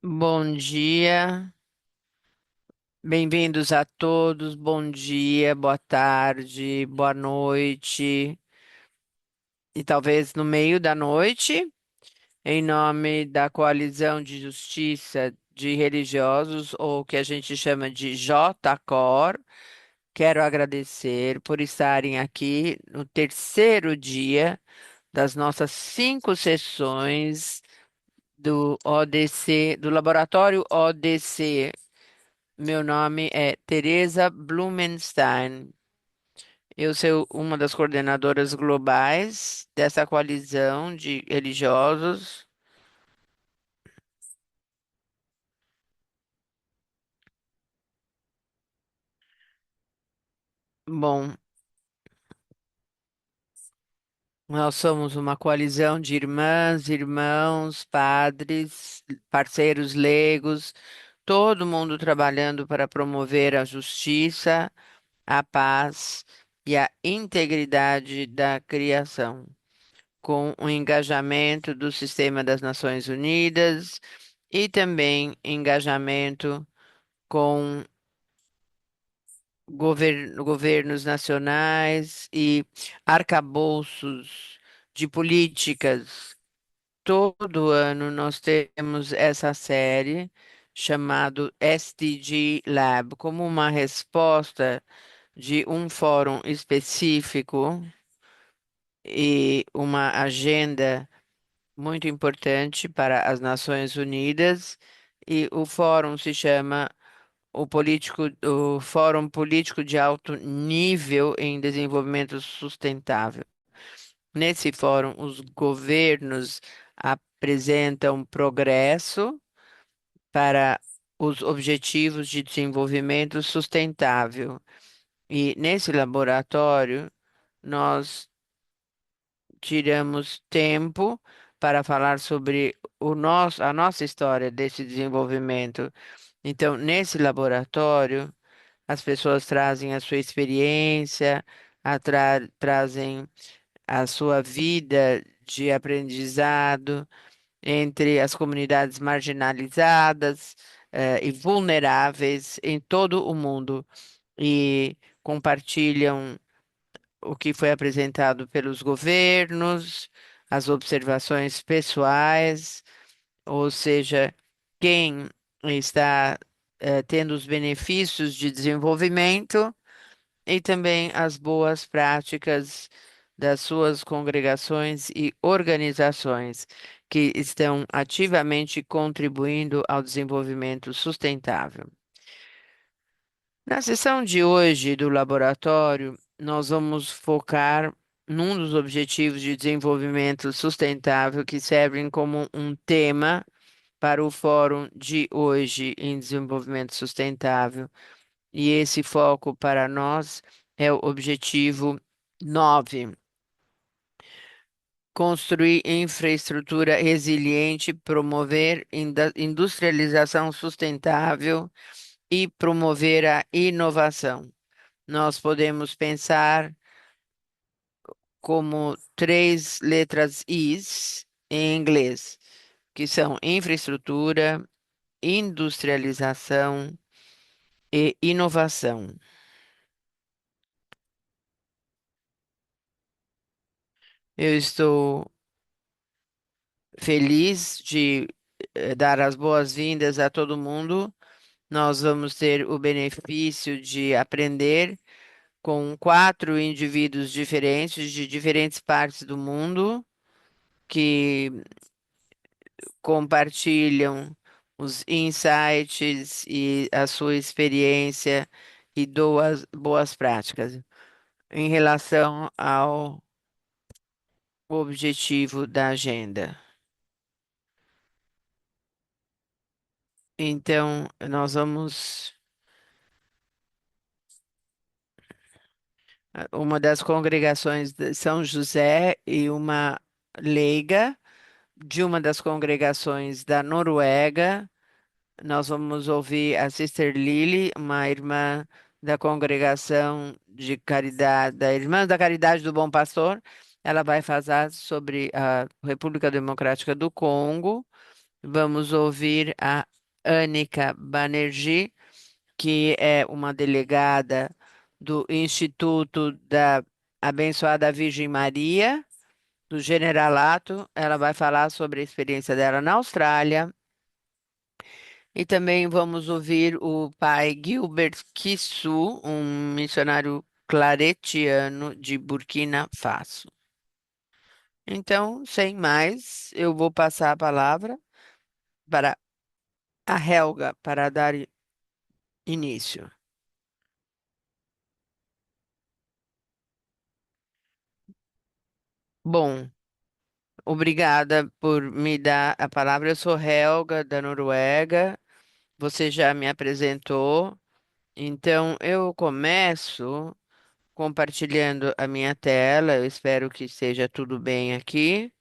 Bom dia, bem-vindos a todos. Bom dia, boa tarde, boa noite e talvez no meio da noite, em nome da Coalizão de Justiça de Religiosos, ou que a gente chama de JCOR, quero agradecer por estarem aqui no terceiro dia das nossas 5 sessões do ODC, do Laboratório ODC. Meu nome é Teresa Blumenstein. Eu sou uma das coordenadoras globais dessa coalizão de religiosos. Bom, nós somos uma coalizão de irmãs, irmãos, padres, parceiros leigos, todo mundo trabalhando para promover a justiça, a paz e a integridade da criação, com o engajamento do Sistema das Nações Unidas e também engajamento com governos nacionais e arcabouços de políticas. Todo ano nós temos essa série chamado SDG Lab como uma resposta de um fórum específico e uma agenda muito importante para as Nações Unidas, e o fórum se chama o Fórum Político de Alto Nível em Desenvolvimento Sustentável. Nesse fórum, os governos apresentam progresso para os Objetivos de Desenvolvimento Sustentável. E nesse laboratório, nós tiramos tempo para falar sobre a nossa história desse desenvolvimento. Então, nesse laboratório, as pessoas trazem a sua experiência, trazem a sua vida de aprendizado entre as comunidades marginalizadas, e vulneráveis em todo o mundo e compartilham o que foi apresentado pelos governos, as observações pessoais, ou seja, quem está tendo os benefícios de desenvolvimento e também as boas práticas das suas congregações e organizações que estão ativamente contribuindo ao desenvolvimento sustentável. Na sessão de hoje do laboratório, nós vamos focar num dos objetivos de desenvolvimento sustentável que servem como um tema para o fórum de hoje em desenvolvimento sustentável. E esse foco para nós é o objetivo 9: construir infraestrutura resiliente, promover industrialização sustentável e promover a inovação. Nós podemos pensar como 3 letras em inglês, que são infraestrutura, industrialização e inovação. Eu estou feliz de dar as boas-vindas a todo mundo. Nós vamos ter o benefício de aprender com 4 indivíduos diferentes de diferentes partes do mundo que compartilham os insights e a sua experiência e boas práticas em relação ao objetivo da agenda. Então, nós vamos. Uma das congregações de São José e uma leiga de uma das congregações da Noruega. Nós vamos ouvir a Sister Lily, uma irmã da congregação de caridade, da Irmã da Caridade do Bom Pastor. Ela vai falar sobre a República Democrática do Congo Vamos ouvir a Annika Banerjee, que é uma delegada do Instituto da Abençoada Virgem Maria, do Generalato. Ela vai falar sobre a experiência dela na Austrália. E também vamos ouvir o pai Gilbert Kisu, um missionário claretiano de Burkina Faso. Então, sem mais, eu vou passar a palavra para a Helga para dar início. Bom, obrigada por me dar a palavra. Eu sou Helga, da Noruega. Você já me apresentou. Então, eu começo compartilhando a minha tela. Eu espero que esteja tudo bem aqui.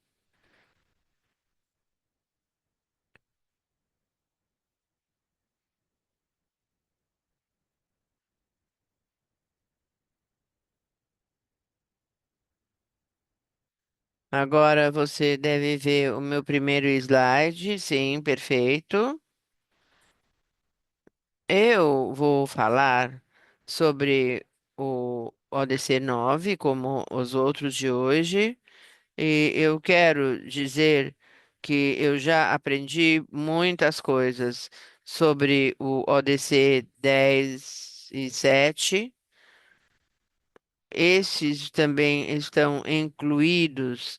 Agora você deve ver o meu primeiro slide. Sim, perfeito. Eu vou falar sobre o ODC 9, como os outros de hoje, e eu quero dizer que eu já aprendi muitas coisas sobre o ODC 10 e 7. Esses também estão incluídos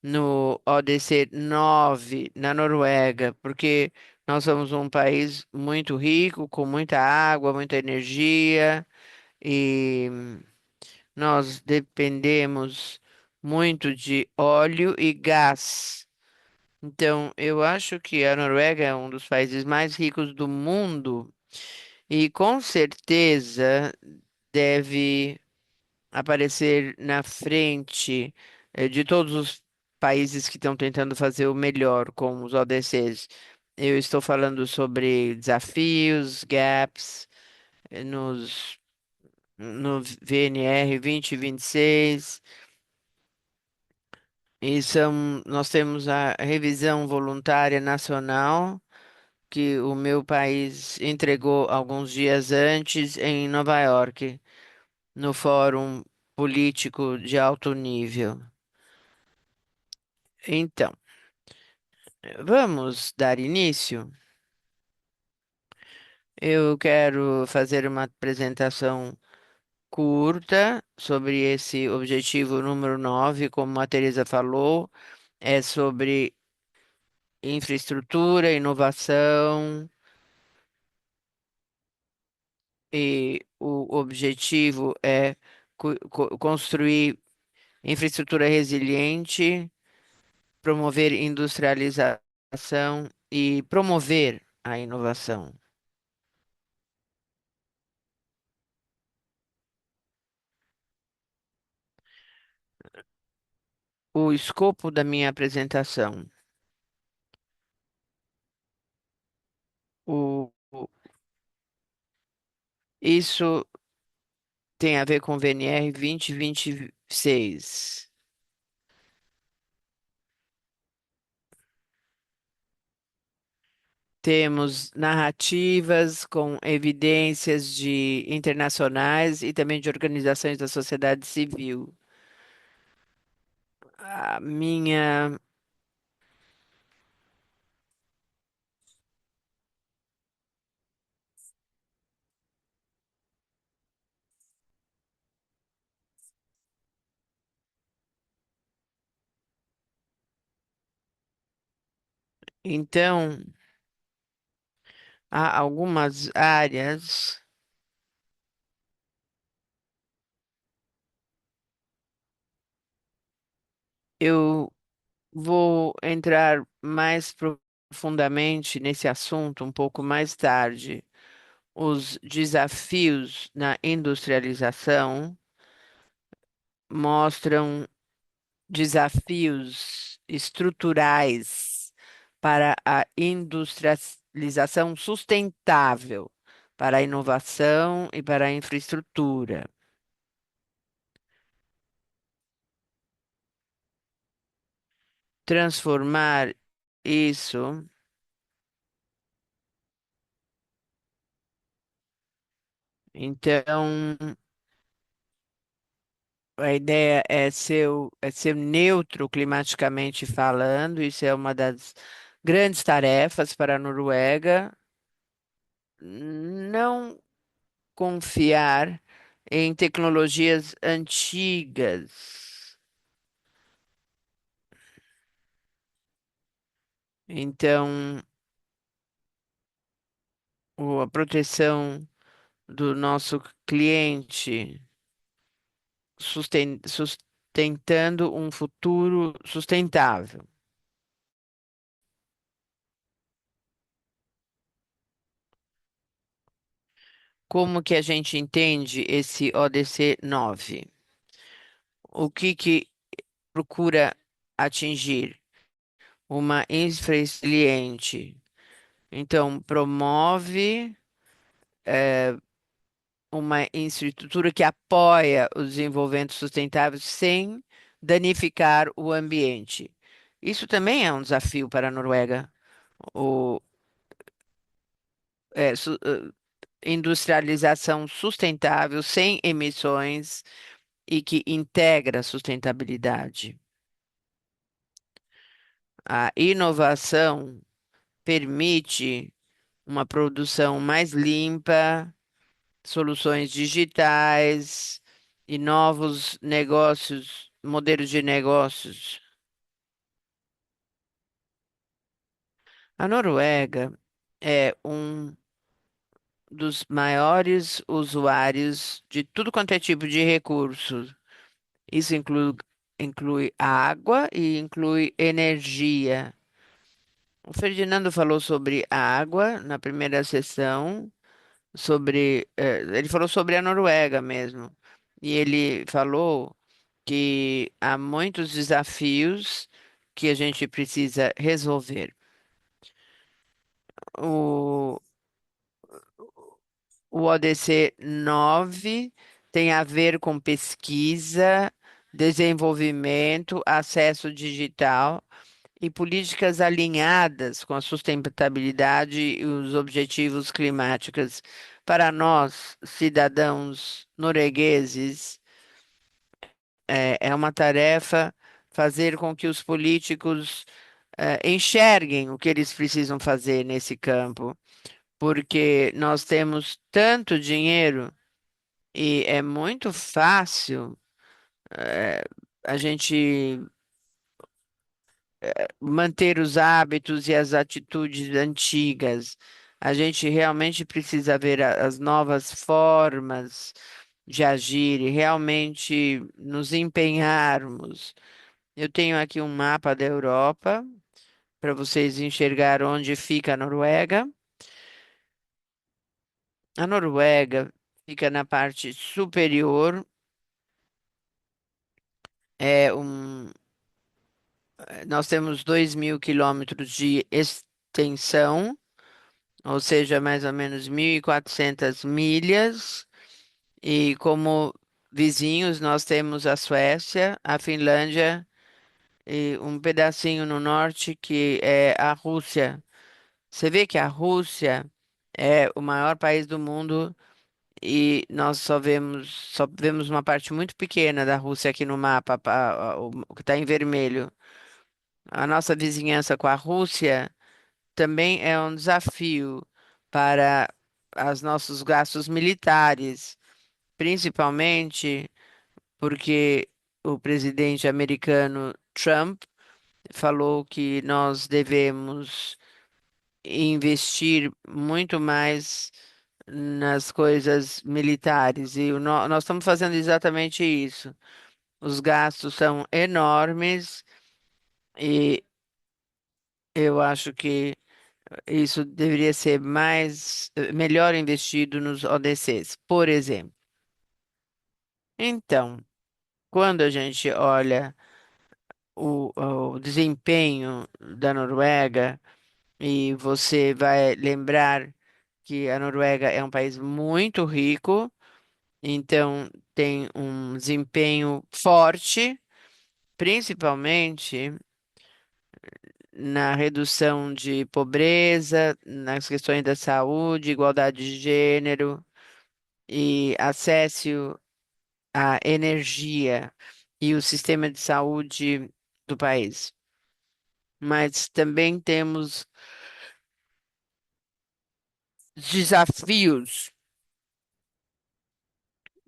no ODC 9 na Noruega, porque nós somos um país muito rico, com muita água, muita energia, e nós dependemos muito de óleo e gás. Então, eu acho que a Noruega é um dos países mais ricos do mundo e com certeza deve aparecer na frente de todos os países que estão tentando fazer o melhor com os ODCs. Eu estou falando sobre desafios, gaps, no VNR 2026. Nós temos a revisão voluntária nacional, que o meu país entregou alguns dias antes em Nova York, no Fórum Político de Alto Nível. Então, vamos dar início. Eu quero fazer uma apresentação curta sobre esse objetivo número 9, como a Teresa falou, é sobre infraestrutura, inovação, e o objetivo é construir infraestrutura resiliente, promover industrialização e promover a inovação. O escopo da minha apresentação. Isso tem a ver com o VNR 2026. Temos narrativas com evidências de internacionais e também de organizações da sociedade civil. A minha, então, há algumas áreas. Eu vou entrar mais profundamente nesse assunto um pouco mais tarde. Os desafios na industrialização mostram desafios estruturais para a industrialização sustentável, para a inovação e para a infraestrutura. Transformar isso. Então, a ideia é ser neutro climaticamente falando, isso é uma das grandes tarefas para a Noruega. Não confiar em tecnologias antigas. Então, a proteção do nosso cliente, sustentando um futuro sustentável. Como que a gente entende esse ODC 9? O que que procura atingir? Uma infraesiliente. Então, promove uma infraestrutura que apoia o desenvolvimento sustentável sem danificar o ambiente. Isso também é um desafio para a Noruega. O, industrialização sustentável, sem emissões e que integra a sustentabilidade. A inovação permite uma produção mais limpa, soluções digitais e novos negócios, modelos de negócios. A Noruega é um dos maiores usuários de tudo quanto é tipo de recursos. Isso inclui água e inclui energia. O Ferdinando falou sobre água na primeira sessão, ele falou sobre a Noruega mesmo. E ele falou que há muitos desafios que a gente precisa resolver. O, o ODC 9 tem a ver com pesquisa, desenvolvimento, acesso digital e políticas alinhadas com a sustentabilidade e os objetivos climáticos. Para nós, cidadãos noruegueses, é uma tarefa fazer com que os políticos enxerguem o que eles precisam fazer nesse campo, porque nós temos tanto dinheiro e é muito fácil eh, a gente manter os hábitos e as atitudes antigas. A gente realmente precisa ver as novas formas de agir e realmente nos empenharmos. Eu tenho aqui um mapa da Europa para vocês enxergar onde fica a Noruega. A Noruega fica na parte superior, é nós temos 2.000 quilômetros de extensão, ou seja, mais ou menos 1.400 milhas. E como vizinhos, nós temos a Suécia, a Finlândia e um pedacinho no norte que é a Rússia. Você vê que a Rússia é o maior país do mundo e nós só vemos uma parte muito pequena da Rússia aqui no mapa, o que está em vermelho. A nossa vizinhança com a Rússia também é um desafio para os nossos gastos militares, principalmente porque o presidente americano Trump falou que nós devemos investir muito mais nas coisas militares e nós estamos fazendo exatamente isso. Os gastos são enormes e eu acho que isso deveria ser melhor investido nos ODCs, por exemplo. Então, quando a gente olha o desempenho da Noruega, e você vai lembrar que a Noruega é um país muito rico, então tem um desempenho forte, principalmente na redução de pobreza, nas questões da saúde, igualdade de gênero. e acesso à energia e o sistema de saúde do país. Mas também temos desafios.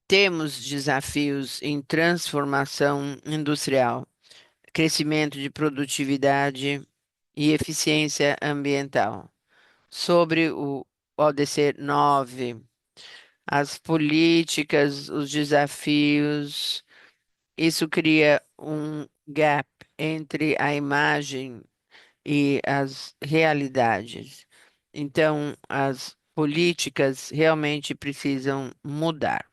Temos desafios em transformação industrial, crescimento de produtividade e eficiência ambiental. Sobre o ODC 9, as políticas, os desafios, isso cria um gap entre a imagem e as realidades. Então, as políticas realmente precisam mudar.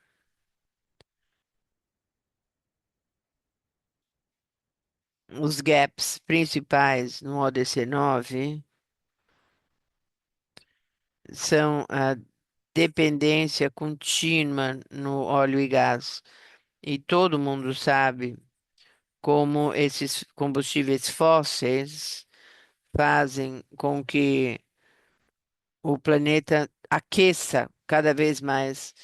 Os gaps principais no ODC 9 são a dependência contínua no óleo e gás. E todo mundo sabe como esses combustíveis fósseis fazem com que o planeta aqueça cada vez mais.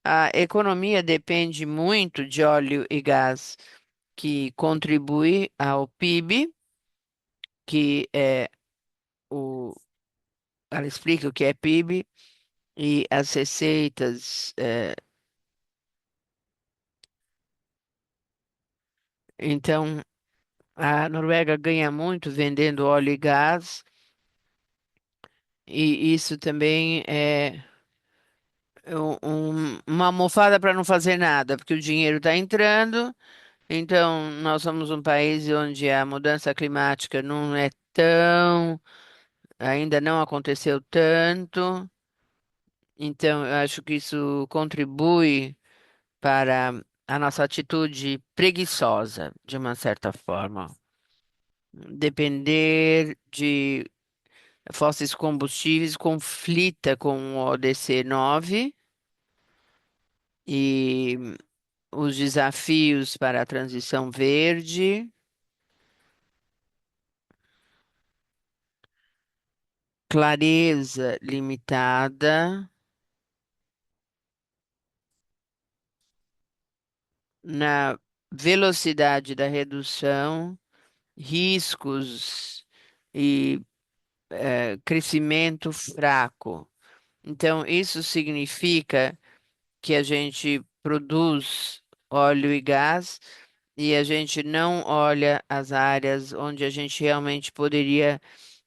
A economia depende muito de óleo e gás, que contribui ao PIB, que é o. Ela explica o que é PIB e as receitas. Então, a Noruega ganha muito vendendo óleo e gás, e isso também é uma almofada para não fazer nada, porque o dinheiro está entrando. Então, nós somos um país onde a mudança climática não é tão, ainda não aconteceu tanto. Então, eu acho que isso contribui para a nossa atitude preguiçosa, de uma certa forma. Depender de fósseis combustíveis conflita com o ODC 9 e os desafios para a transição verde, clareza limitada na velocidade da redução, riscos e crescimento fraco. Então, isso significa que a gente produz óleo e gás e a gente não olha as áreas onde a gente realmente poderia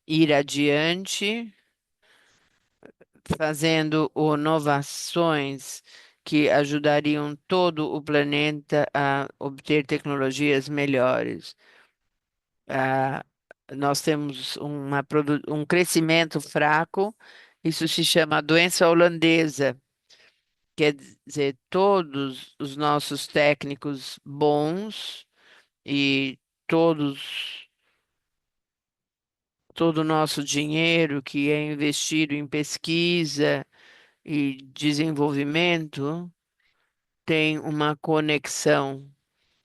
ir adiante, fazendo inovações que ajudariam todo o planeta a obter tecnologias melhores. Ah, nós temos um crescimento fraco, isso se chama doença holandesa. Quer dizer, todos os nossos técnicos bons e todos, todo o nosso dinheiro que é investido em pesquisa e desenvolvimento tem uma conexão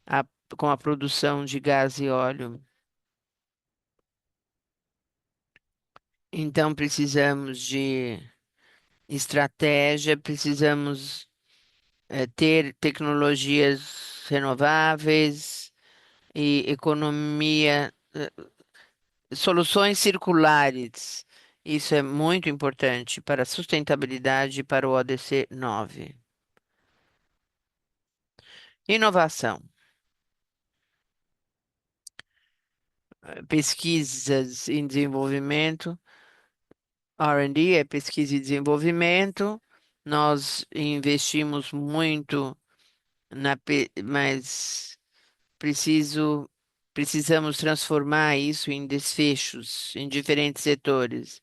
a- com a produção de gás e óleo. Então, precisamos de estratégia, precisamos ter tecnologias renováveis e economia, soluções circulares. Isso é muito importante para a sustentabilidade e para o ODC 9. Inovação. Pesquisas em desenvolvimento. R&D é pesquisa e desenvolvimento. Nós investimos muito mas preciso, precisamos transformar isso em desfechos em diferentes setores.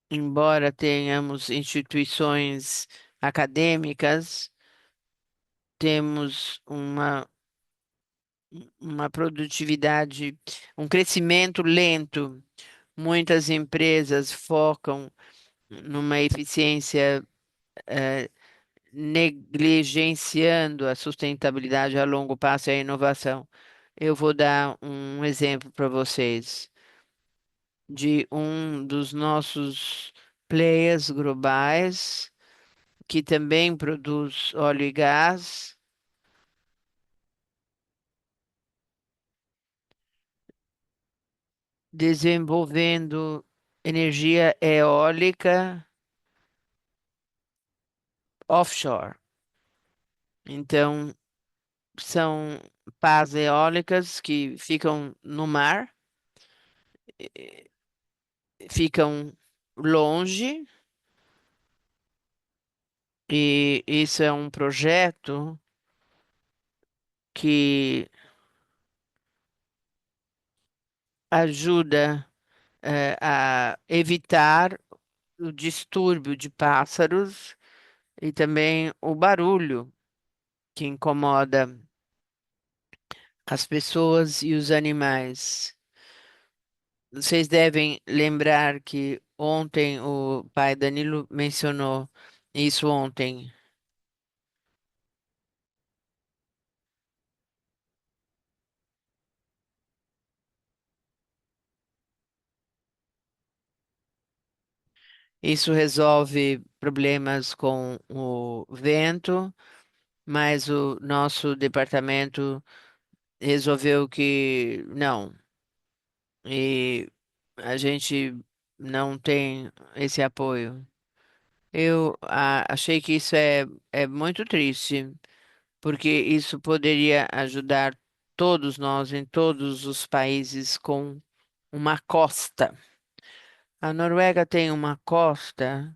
Embora tenhamos instituições acadêmicas, temos uma produtividade, um crescimento lento. Muitas empresas focam numa eficiência, eh, negligenciando a sustentabilidade a longo prazo e a inovação. Eu vou dar um exemplo para vocês de um dos nossos players globais que também produz óleo e gás, desenvolvendo energia eólica offshore. Então, são pás eólicas que ficam no mar, eh, ficam longe, e isso é um projeto que ajuda, a evitar o distúrbio de pássaros e também o barulho que incomoda as pessoas e os animais. Vocês devem lembrar que ontem o pai Danilo mencionou isso ontem. Isso resolve problemas com o vento, mas o nosso departamento resolveu que não. E a gente não tem esse apoio. Eu achei que isso é muito triste, porque isso poderia ajudar todos nós em todos os países com uma costa. A Noruega tem uma costa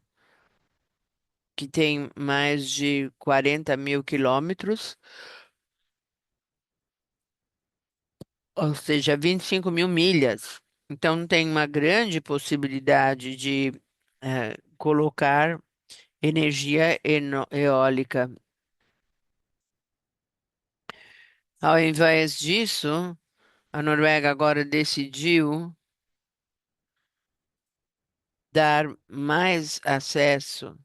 que tem mais de 40 mil quilômetros, ou seja, 25 mil milhas. Então, tem uma grande possibilidade de colocar energia eólica. Ao invés disso, a Noruega agora decidiu dar mais acesso,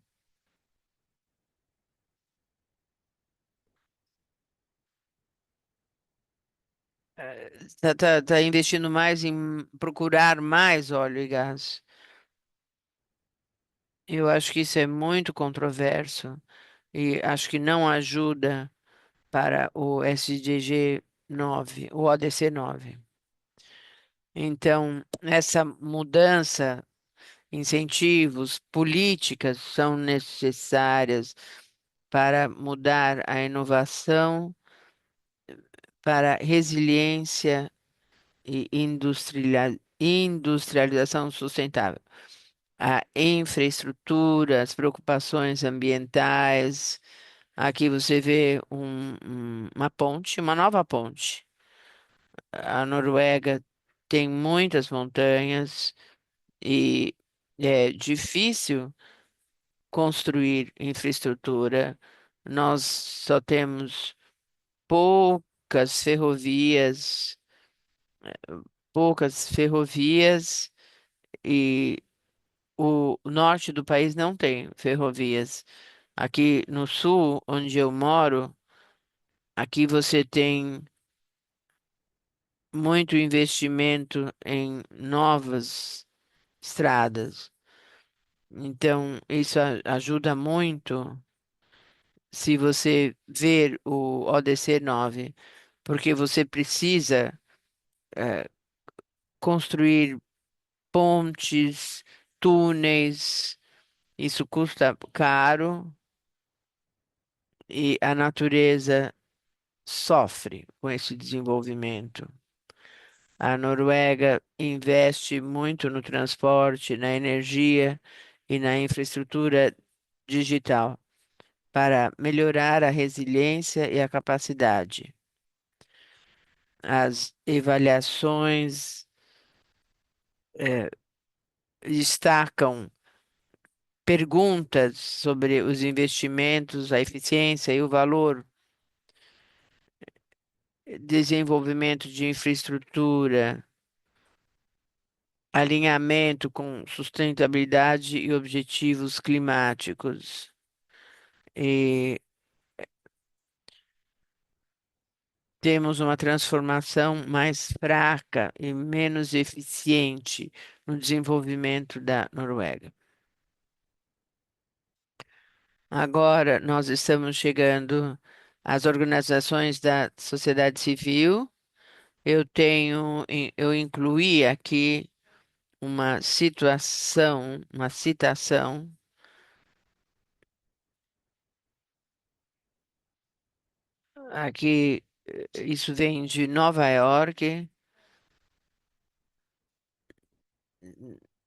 está investindo mais em procurar mais óleo e gás. Eu acho que isso é muito controverso e acho que não ajuda para o SDG 9, o ODC 9. Então, essa mudança, incentivos, políticas são necessárias para mudar a inovação para resiliência e industrialização sustentável. A infraestrutura, as preocupações ambientais. Aqui você vê uma ponte, uma nova ponte. A Noruega tem muitas montanhas e é difícil construir infraestrutura. Nós só temos poucas ferrovias, poucas ferrovias e o norte do país não tem ferrovias. Aqui no sul, onde eu moro, aqui você tem muito investimento em novas estradas. Então, isso ajuda muito se você ver o ODC 9, porque você precisa construir pontes, túneis, isso custa caro e a natureza sofre com esse desenvolvimento. A Noruega investe muito no transporte, na energia e na infraestrutura digital para melhorar a resiliência e a capacidade. As avaliações destacam perguntas sobre os investimentos, a eficiência e o valor, desenvolvimento de infraestrutura, alinhamento com sustentabilidade e objetivos climáticos. E temos uma transformação mais fraca e menos eficiente no desenvolvimento da Noruega. Agora nós estamos chegando às organizações da sociedade civil. Eu incluí aqui uma citação. Aqui, isso vem de Nova York.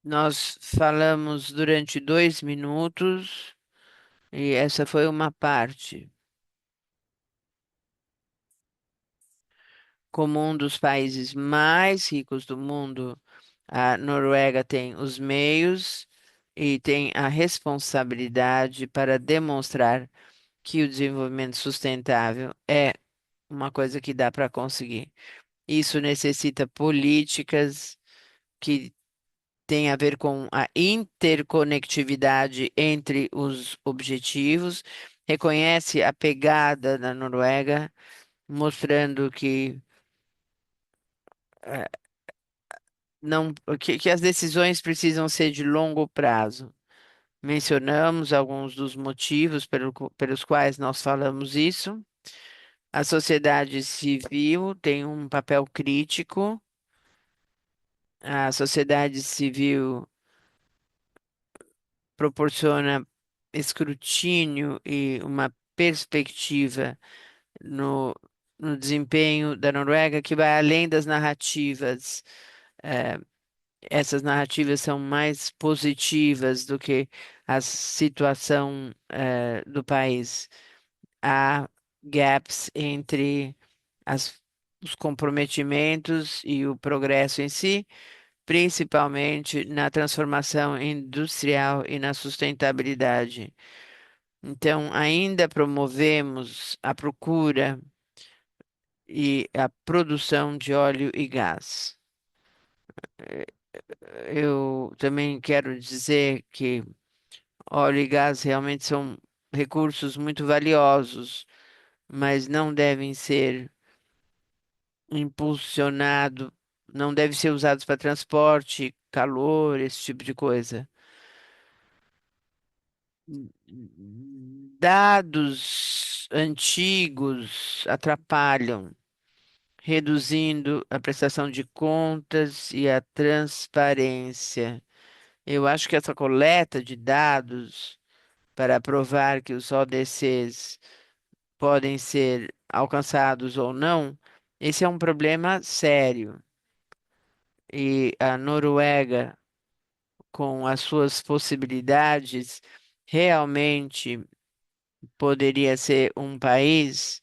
Nós falamos durante 2 minutos e essa foi uma parte. Como um dos países mais ricos do mundo, a Noruega tem os meios e tem a responsabilidade para demonstrar que o desenvolvimento sustentável é uma coisa que dá para conseguir. Isso necessita políticas que têm a ver com a interconectividade entre os objetivos, reconhece a pegada da Noruega, mostrando que eh, não, que as decisões precisam ser de longo prazo. Mencionamos alguns dos motivos pelos quais nós falamos isso. A sociedade civil tem um papel crítico. A sociedade civil proporciona escrutínio e uma perspectiva no, no desempenho da Noruega que vai além das narrativas. eh, Essas narrativas são mais positivas do que a situação, do país. Há gaps entre os comprometimentos e o progresso em si, principalmente na transformação industrial e na sustentabilidade. Então, ainda promovemos a procura e a produção de óleo e gás. Eu também quero dizer que óleo e gás realmente são recursos muito valiosos, mas não devem ser impulsionados, não devem ser usados para transporte, calor, esse tipo de coisa. Dados antigos atrapalham, reduzindo a prestação de contas e a transparência. Eu acho que essa coleta de dados para provar que os ODCs podem ser alcançados ou não, esse é um problema sério. E a Noruega, com as suas possibilidades, realmente poderia ser um país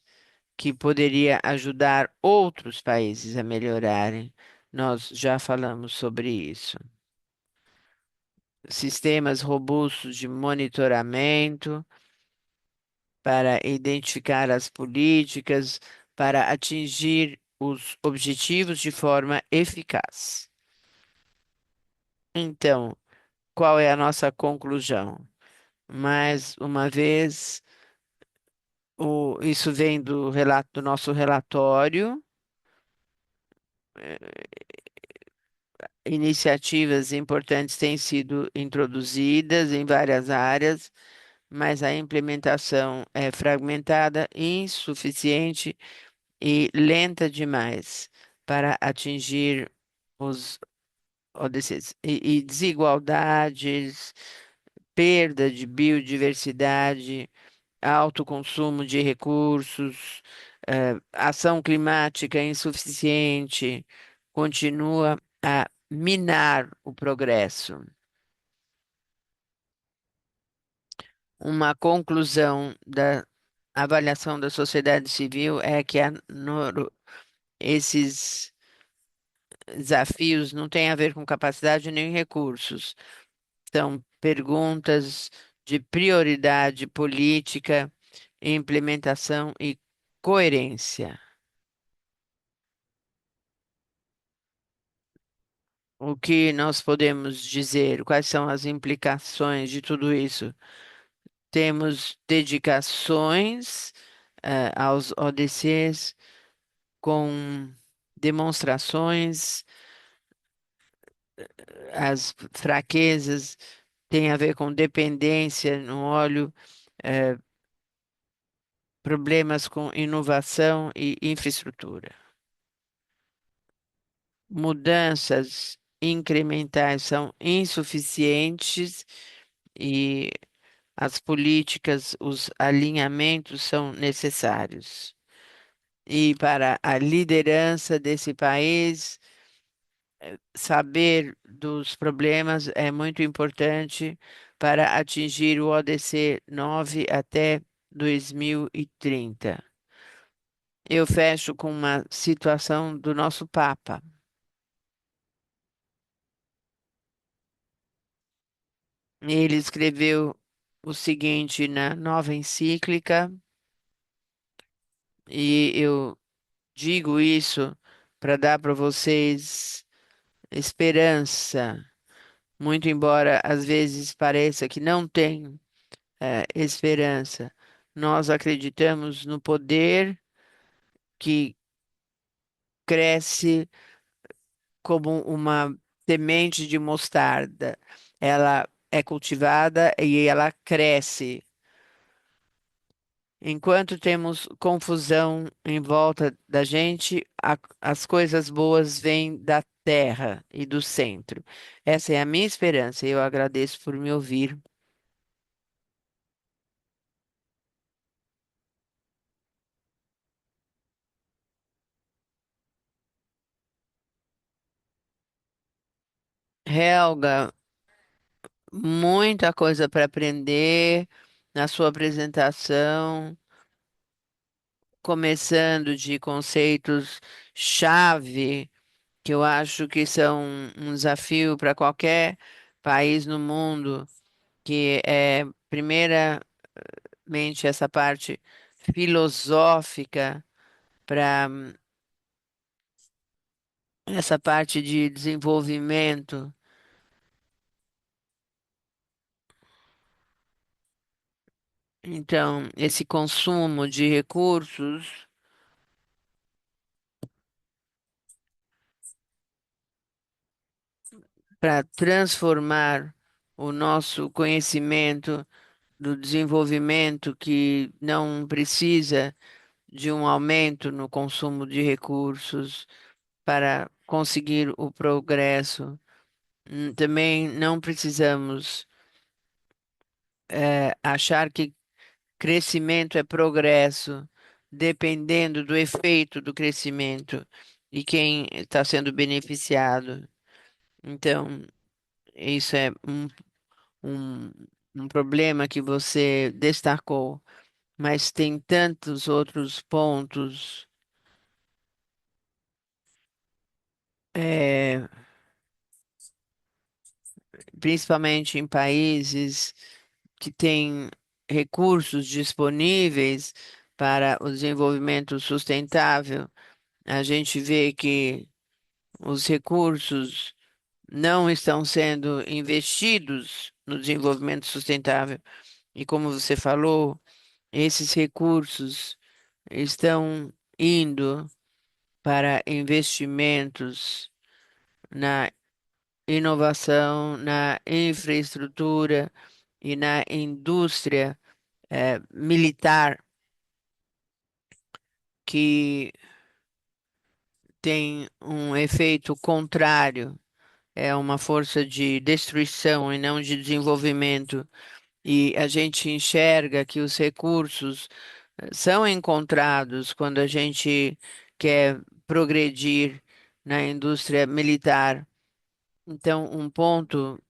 que poderia ajudar outros países a melhorarem. Nós já falamos sobre isso. Sistemas robustos de monitoramento para identificar as políticas, para atingir os objetivos de forma eficaz. Então, qual é a nossa conclusão? Mais uma vez, isso vem do nosso relatório. Iniciativas importantes têm sido introduzidas em várias áreas, mas a implementação é fragmentada, insuficiente e lenta demais para atingir os ODCs. E desigualdades, perda de biodiversidade, alto consumo de recursos, ação climática insuficiente, continua a minar o progresso. Uma conclusão da avaliação da sociedade civil é que esses desafios não têm a ver com capacidade nem recursos. São perguntas de prioridade política, implementação e coerência. O que nós podemos dizer? Quais são as implicações de tudo isso? Temos dedicações, aos ODCs com demonstrações, as fraquezas têm a ver com dependência no óleo, eh, problemas com inovação e infraestrutura. Mudanças incrementais são insuficientes e as políticas, os alinhamentos são necessários. E para a liderança desse país, saber dos problemas é muito importante para atingir o ODC 9 até 2030. Eu fecho com uma situação do nosso Papa. Ele escreveu o seguinte na nova encíclica, e eu digo isso para dar para vocês esperança, muito embora às vezes pareça que não tem esperança. Nós acreditamos no poder que cresce como uma semente de mostarda. Ela é cultivada e ela cresce. Enquanto temos confusão em volta da gente, as coisas boas vêm da terra e do centro. Essa é a minha esperança. Eu agradeço por me ouvir. Helga, muita coisa para aprender na sua apresentação, começando de conceitos chave, que eu acho que são um desafio para qualquer país no mundo, que é, primeiramente, essa parte filosófica para essa parte de desenvolvimento. Então, esse consumo de recursos para transformar o nosso conhecimento do desenvolvimento que não precisa de um aumento no consumo de recursos para conseguir o progresso. Também não precisamos achar que crescimento é progresso, dependendo do efeito do crescimento e quem está sendo beneficiado. Então, isso é um, um problema que você destacou, mas tem tantos outros pontos, eh, principalmente em países que têm recursos disponíveis para o desenvolvimento sustentável. A gente vê que os recursos não estão sendo investidos no desenvolvimento sustentável. E como você falou, esses recursos estão indo para investimentos na inovação, na infraestrutura e na indústria militar, que tem um efeito contrário, é uma força de destruição e não de desenvolvimento. E a gente enxerga que os recursos são encontrados quando a gente quer progredir na indústria militar. Então, um ponto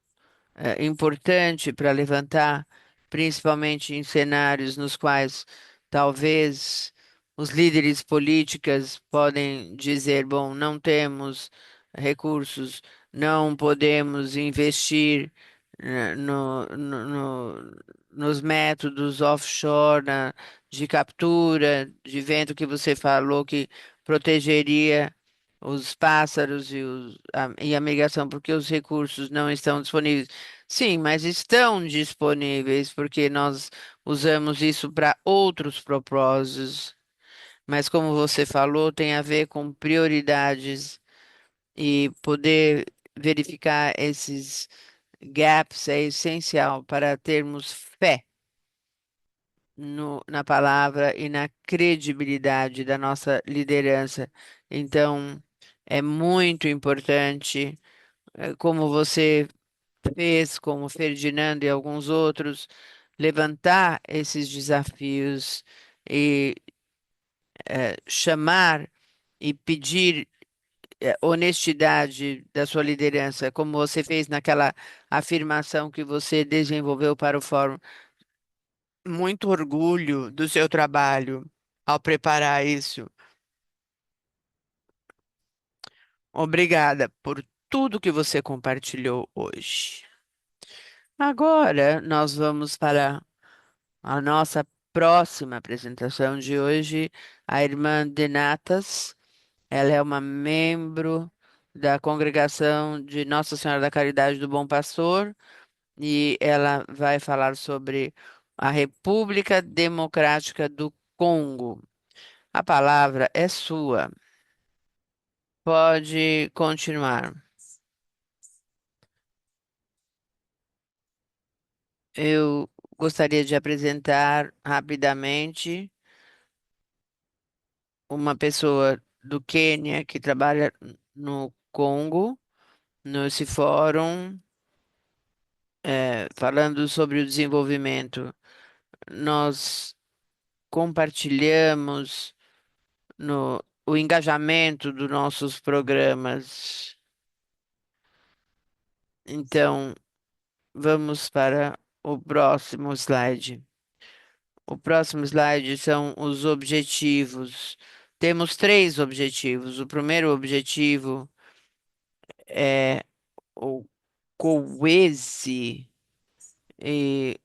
importante para levantar, principalmente em cenários nos quais talvez os líderes políticos podem dizer, bom, não temos recursos, não podemos investir nos métodos offshore, de captura de vento que você falou que protegeria os pássaros e a migração, porque os recursos não estão disponíveis. Sim, mas estão disponíveis porque nós usamos isso para outros propósitos. Mas como você falou, tem a ver com prioridades e poder verificar esses gaps é essencial para termos fé. na palavra e na credibilidade da nossa liderança. Então, é muito importante, como você fez, como Ferdinando e alguns outros, levantar esses desafios e chamar e pedir honestidade da sua liderança, como você fez naquela afirmação que você desenvolveu para o fórum. Muito orgulho do seu trabalho ao preparar isso. Obrigada por tudo que você compartilhou hoje. Agora nós vamos para a nossa próxima apresentação de hoje, a irmã Denatas. Ela é uma membro da congregação de Nossa Senhora da Caridade do Bom Pastor e ela vai falar sobre a República Democrática do Congo. A palavra é sua. Pode continuar. Eu gostaria de apresentar rapidamente uma pessoa do Quênia que trabalha no Congo, nesse fórum, falando sobre o desenvolvimento. Nós compartilhamos o engajamento dos nossos programas. Então, vamos para o próximo slide. O próximo slide são os objetivos. Temos três objetivos. O primeiro objetivo é o COESE, e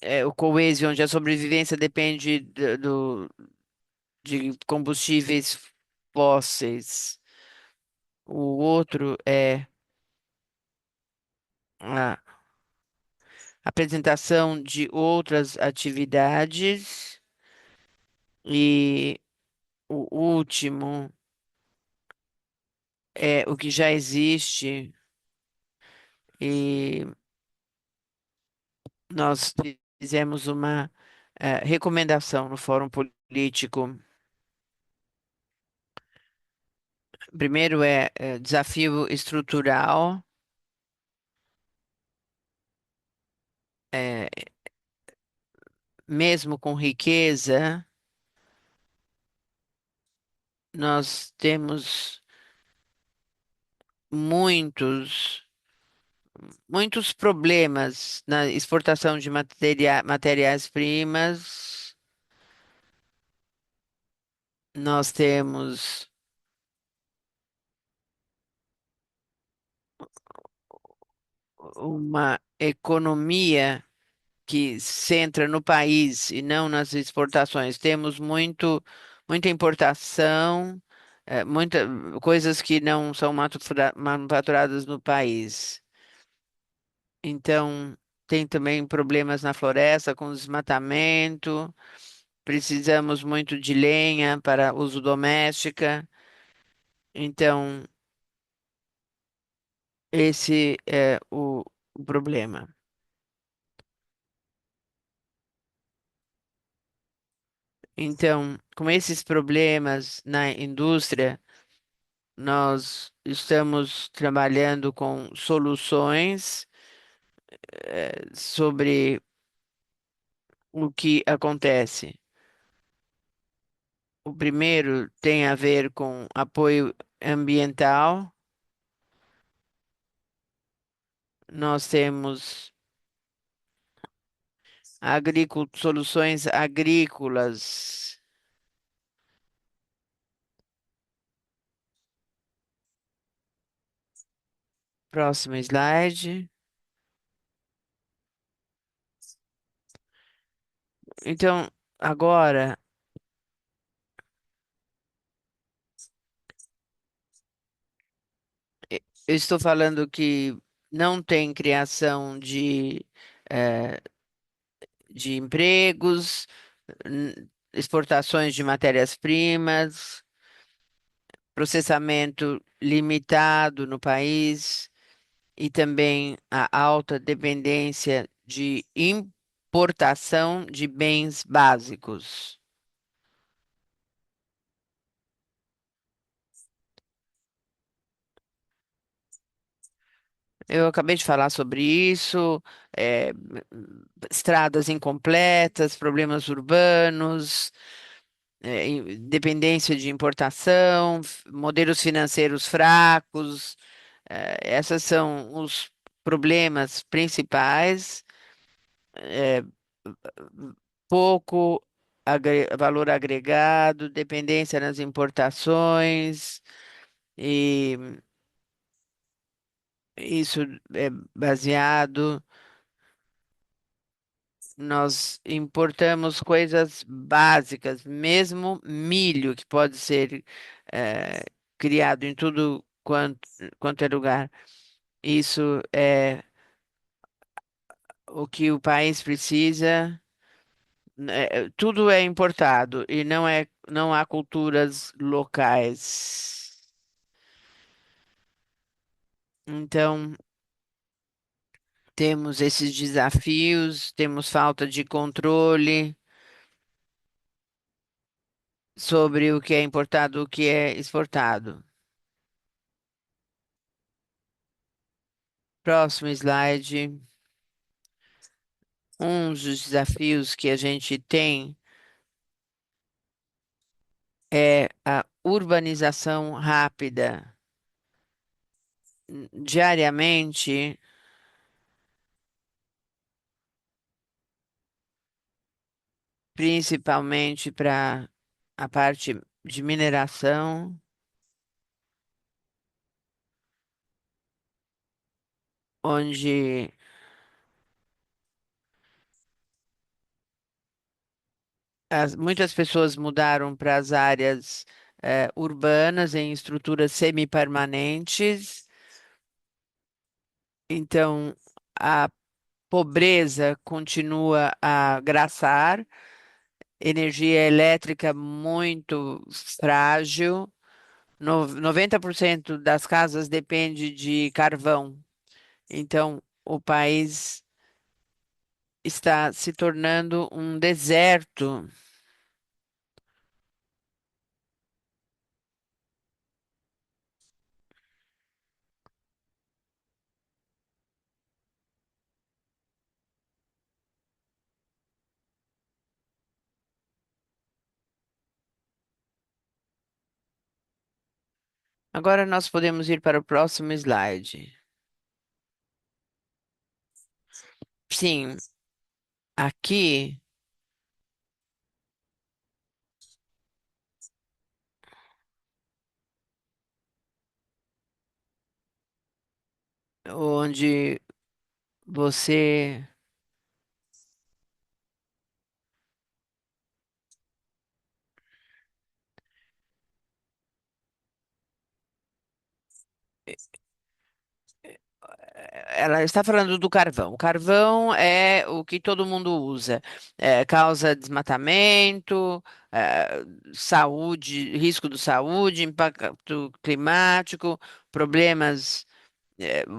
é o COESE, onde a sobrevivência depende de combustíveis fósseis. O outro é a apresentação de outras atividades. E o último é o que já existe. E nós fizemos uma recomendação no Fórum Político. Primeiro desafio estrutural, é, mesmo com riqueza, nós temos muitos, muitos problemas na exportação de matérias-primas. Nós temos uma economia que centra no país e não nas exportações. Temos muita importação, muita, coisas que não são manufaturadas no país. Então, tem também problemas na floresta com desmatamento. Precisamos muito de lenha para uso doméstica. Então, esse é o problema. Então, com esses problemas na indústria, nós estamos trabalhando com soluções, sobre o que acontece. O primeiro tem a ver com apoio ambiental. Nós temos soluções agrícolas. Próximo slide. Então, agora eu estou falando que não tem criação eh, de empregos, exportações de matérias-primas, processamento limitado no país e também a alta dependência de importação de bens básicos. Eu acabei de falar sobre isso, estradas incompletas, problemas urbanos, dependência de importação, modelos financeiros fracos, essas são os problemas principais. eh, Pouco valor agregado, dependência nas importações, e isso é baseado. Nós importamos coisas básicas, mesmo milho, que pode ser criado em tudo quanto é lugar. Isso é o que o país precisa. Tudo é importado e não há culturas locais. Então, temos esses desafios, temos falta de controle sobre o que é importado, o que é exportado. Próximo slide. Um dos desafios que a gente tem é a urbanização rápida. Diariamente, principalmente para a parte de mineração, onde muitas pessoas mudaram para as áreas urbanas em estruturas semipermanentes. Então, a pobreza continua a graçar, energia elétrica muito frágil. 90% das casas depende de carvão. Então, o país está se tornando um deserto. Agora nós podemos ir para o próximo slide. Sim, aqui, onde você ela está falando do carvão. O carvão é o que todo mundo usa. Causa desmatamento, saúde, risco de saúde, impacto climático, problemas,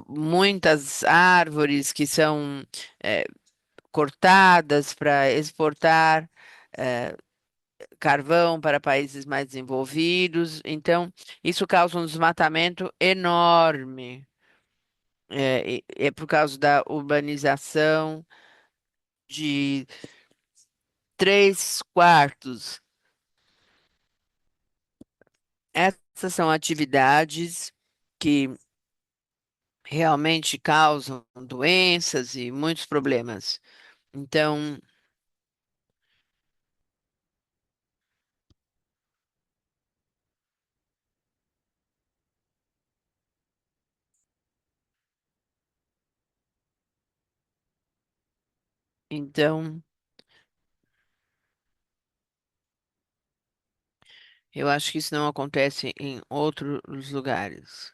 muitas árvores que são eh, cortadas para exportar eh, carvão para países mais desenvolvidos. Então, isso causa um desmatamento enorme. É por causa da urbanização de 3/4. Essas são atividades que realmente causam doenças e muitos problemas. Então, então, eu acho que isso não acontece em outros lugares.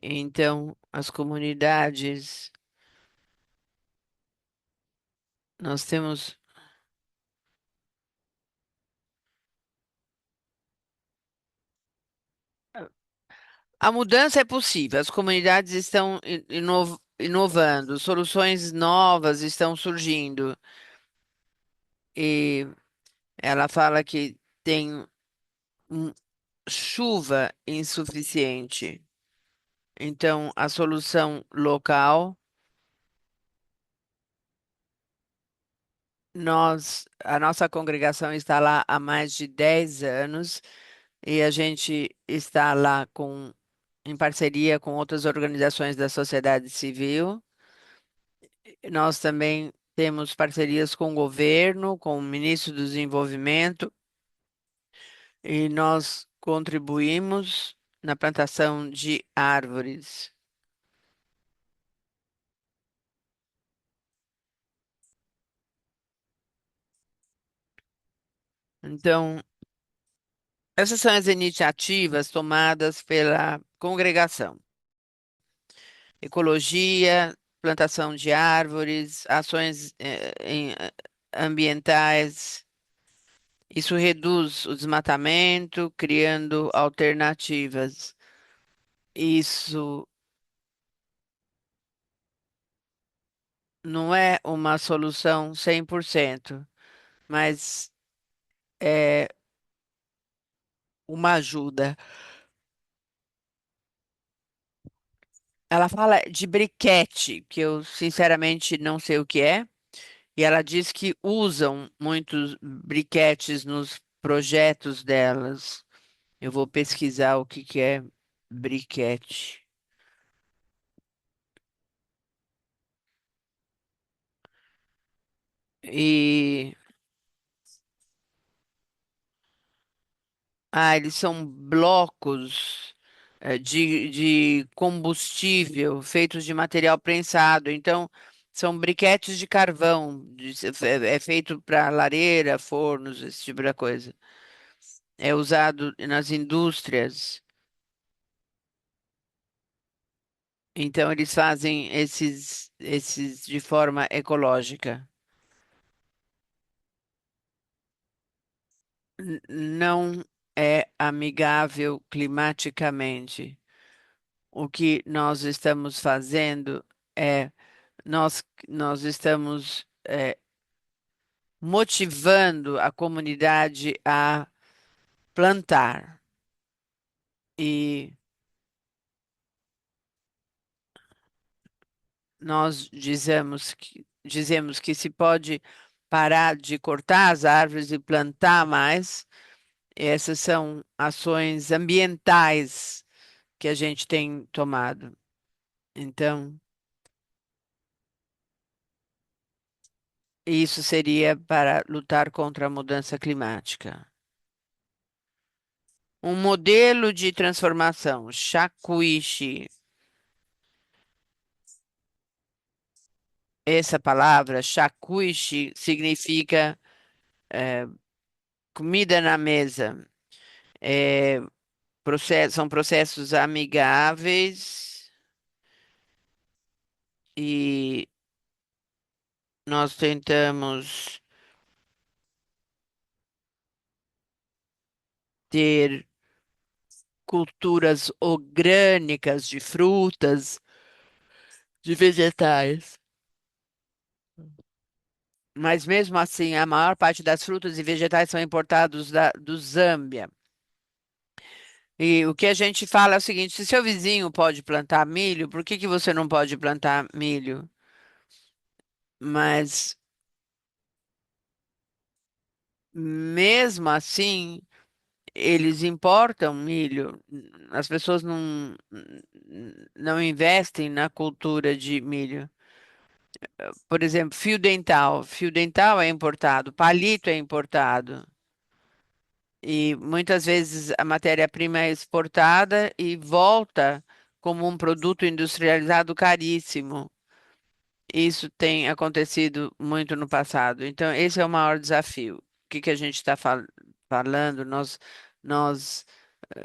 Então, as comunidades, nós temos A mudança é possível, as comunidades estão inovando, soluções novas estão surgindo. E ela fala que tem um- chuva insuficiente. Então, a solução local, a nossa congregação está lá há mais de 10 anos e a gente está lá em parceria com outras organizações da sociedade civil. Nós também temos parcerias com o governo, com o ministro do Desenvolvimento, e nós contribuímos na plantação de árvores. Então, essas são as iniciativas tomadas pela congregação. Ecologia, plantação de árvores, ações ambientais. Isso reduz o desmatamento, criando alternativas. Isso não é uma solução 100%, mas é uma ajuda. Ela fala de briquete, que eu sinceramente não sei o que é, e ela diz que usam muitos briquetes nos projetos delas. Eu vou pesquisar o que que é briquete. E eles são blocos de combustível feitos de material prensado. Então, são briquetes de carvão. É feito para lareira, fornos, esse tipo de coisa. É usado nas indústrias. Então, eles fazem esses de forma ecológica. Não é amigável climaticamente. O que nós estamos fazendo é nós estamos motivando a comunidade a plantar. E nós dizemos que se pode parar de cortar as árvores e plantar mais. Essas são ações ambientais que a gente tem tomado. Então, isso seria para lutar contra a mudança climática. Um modelo de transformação, shakuishi. Essa palavra, shakuishi, significa comida na mesa. É, são processos amigáveis e nós tentamos ter culturas orgânicas de frutas, de vegetais. Mas mesmo assim, a maior parte das frutas e vegetais são importados do Zâmbia. E o que a gente fala é o seguinte: se seu vizinho pode plantar milho, por que que você não pode plantar milho? Mas mesmo assim, eles importam milho. As pessoas não investem na cultura de milho. Por exemplo, fio dental. Fio dental é importado, palito é importado. E muitas vezes a matéria-prima é exportada e volta como um produto industrializado caríssimo. Isso tem acontecido muito no passado. Então, esse é o maior desafio. O que que a gente está falando? Nós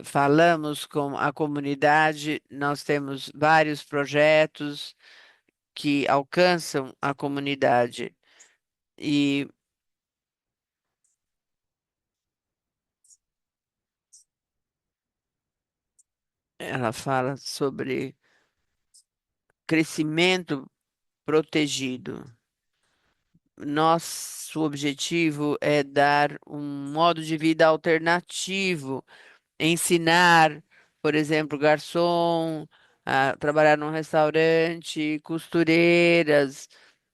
falamos com a comunidade, nós temos vários projetos que alcançam a comunidade. E Ela fala sobre crescimento protegido. Nosso objetivo é dar um modo de vida alternativo, ensinar, por exemplo, garçom a trabalhar num restaurante, costureiras,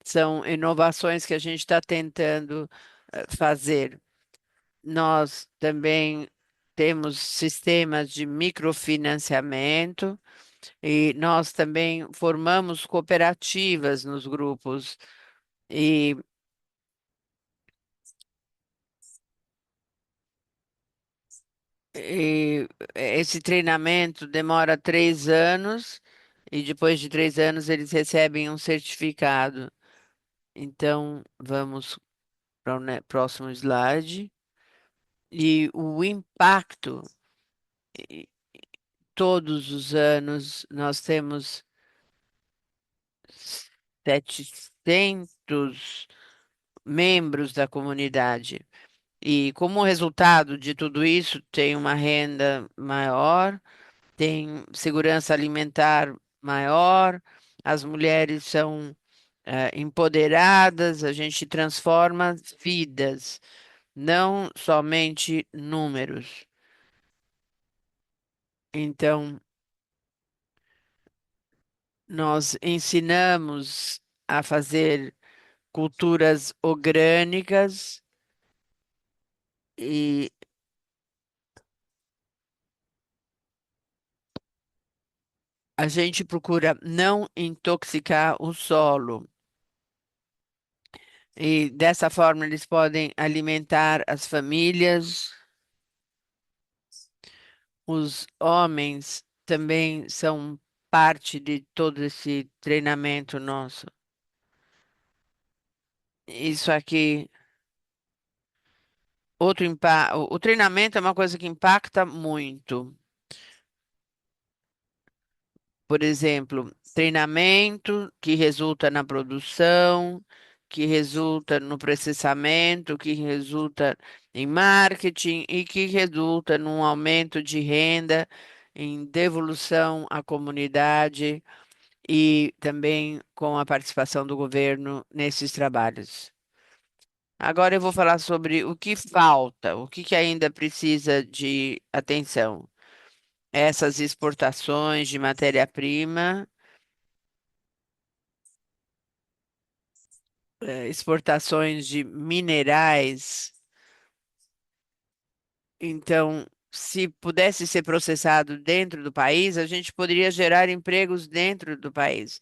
são inovações que a gente está tentando fazer. Nós também temos sistemas de microfinanciamento e nós também formamos cooperativas nos grupos. E, e esse treinamento demora 3 anos e depois de 3 anos eles recebem um certificado. Então, vamos para o próximo slide. E o impacto, e todos os anos, nós temos 700 membros da comunidade. E como resultado de tudo isso, tem uma renda maior, tem segurança alimentar maior, as mulheres são empoderadas, a gente transforma vidas, não somente números. Então, nós ensinamos a fazer culturas orgânicas e a gente procura não intoxicar o solo. E dessa forma eles podem alimentar as famílias. Os homens também são parte de todo esse treinamento nosso. Isso aqui, o treinamento é uma coisa que impacta muito. Por exemplo, treinamento que resulta na produção, que resulta no processamento, que resulta em marketing e que resulta num aumento de renda, em devolução à comunidade e também com a participação do governo nesses trabalhos. Agora eu vou falar sobre o que falta, o que que ainda precisa de atenção. Essas exportações de matéria-prima, exportações de minerais. Então, se pudesse ser processado dentro do país, a gente poderia gerar empregos dentro do país,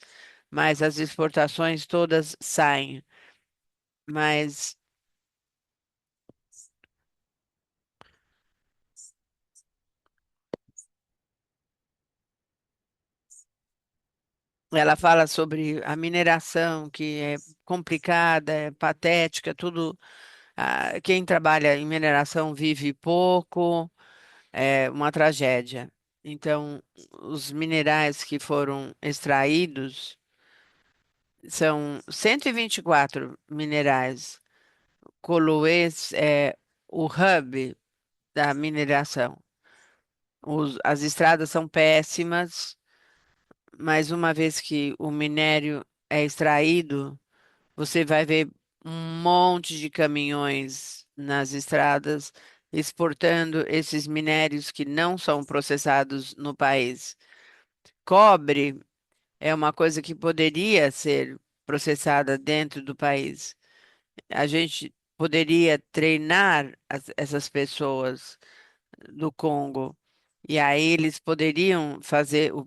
mas as exportações todas saem. Mas ela fala sobre a mineração, que é complicada, é patética, tudo. Quem trabalha em mineração vive pouco, é uma tragédia. Então, os minerais que foram extraídos são 124 minerais. Coloês é o hub da mineração. As estradas são péssimas, mas uma vez que o minério é extraído, você vai ver um monte de caminhões nas estradas exportando esses minérios que não são processados no país. Cobre é uma coisa que poderia ser processada dentro do país. A gente poderia treinar essas pessoas do Congo. E aí eles poderiam fazer o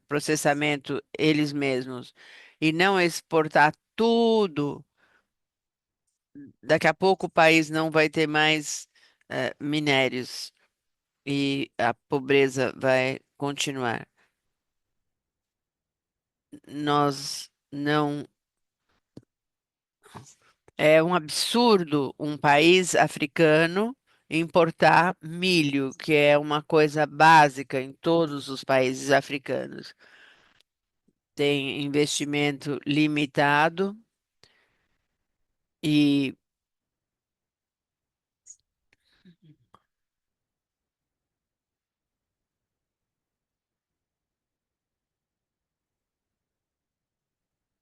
processamento eles mesmos e não exportar tudo. Daqui a pouco o país não vai ter mais minérios e a pobreza vai continuar. Nós não. É um absurdo um país africano importar milho, que é uma coisa básica em todos os países africanos. Tem investimento limitado e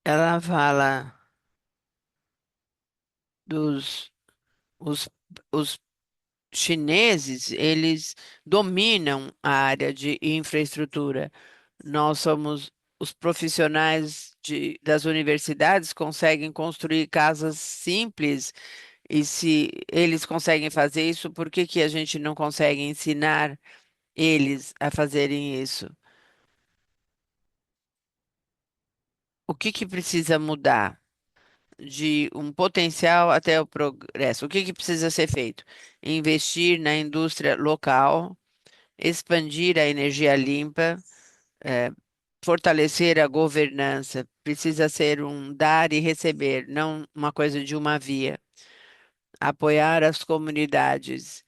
Ela fala dos os, os chineses, eles dominam a área de infraestrutura. Nós somos os profissionais das universidades conseguem construir casas simples e se eles conseguem fazer isso, por que que a gente não consegue ensinar eles a fazerem isso? O que que precisa mudar? De um potencial até o progresso. O que que precisa ser feito? Investir na indústria local, expandir a energia limpa, eh, fortalecer a governança. Precisa ser um dar e receber, não uma coisa de uma via. Apoiar as comunidades,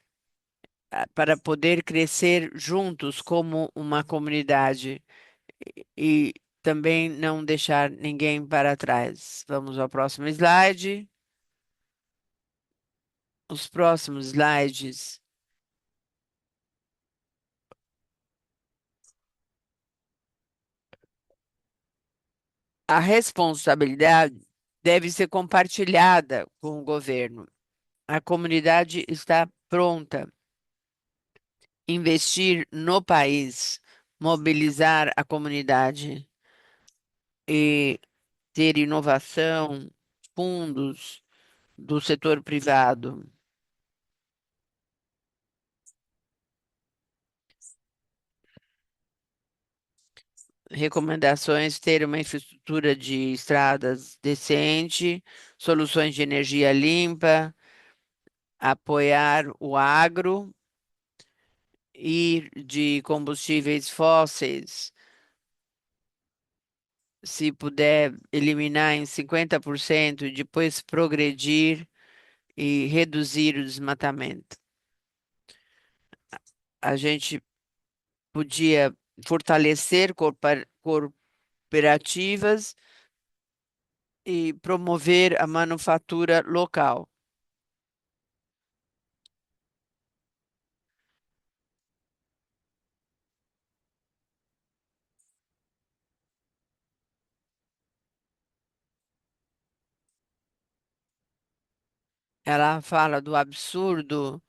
para poder crescer juntos como uma comunidade e também não deixar ninguém para trás. Vamos ao próximo slide. Os próximos slides. A responsabilidade deve ser compartilhada com o governo. A comunidade está pronta. Investir no país, mobilizar a comunidade e ter inovação, fundos do setor privado, recomendações: ter uma infraestrutura de estradas decente, soluções de energia limpa, apoiar o agro, ir de combustíveis fósseis, se puder eliminar em 50% e depois progredir e reduzir o desmatamento. A gente podia fortalecer cooperativas e promover a manufatura local. Ela fala do absurdo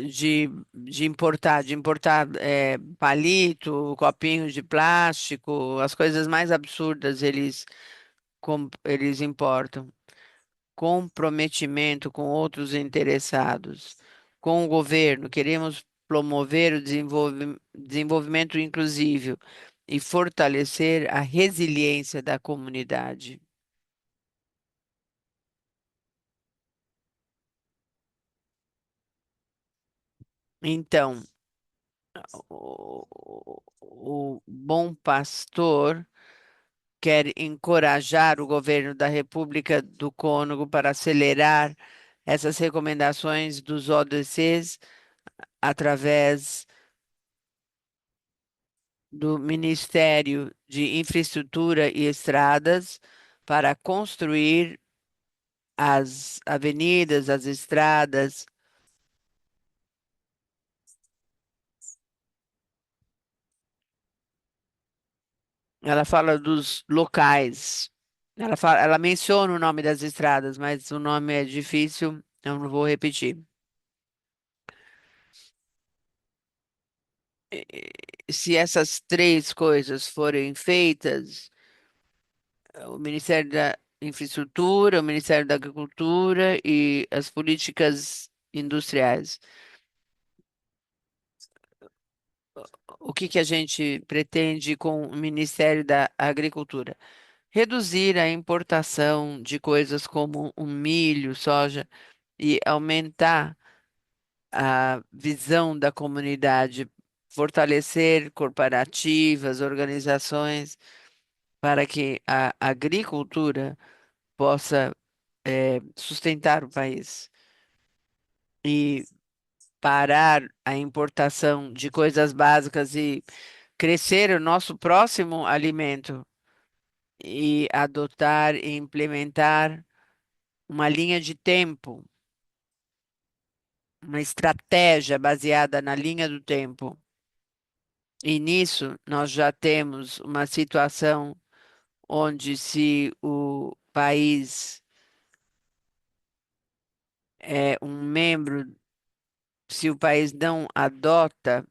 de importar palito, copinhos de plástico, as coisas mais absurdas eles importam. Comprometimento com outros interessados, com o governo. Queremos promover o desenvolvimento inclusivo e fortalecer a resiliência da comunidade. Então, o bom pastor quer encorajar o governo da República do Congo para acelerar essas recomendações dos ODCs através do Ministério de Infraestrutura e Estradas para construir as avenidas, as estradas. Ela fala dos locais. Ela menciona o nome das estradas, mas o nome é difícil, eu não vou repetir. Se essas três coisas forem feitas, o Ministério da Infraestrutura, o Ministério da Agricultura e as políticas industriais. O que que a gente pretende com o Ministério da Agricultura? Reduzir a importação de coisas como o milho, soja e aumentar a visão da comunidade, fortalecer corporativas, organizações, para que a agricultura possa sustentar o país e parar a importação de coisas básicas e crescer o nosso próximo alimento e adotar e implementar uma linha de tempo, uma estratégia baseada na linha do tempo. E nisso nós já temos uma situação onde se o país é um membro, se o país não adota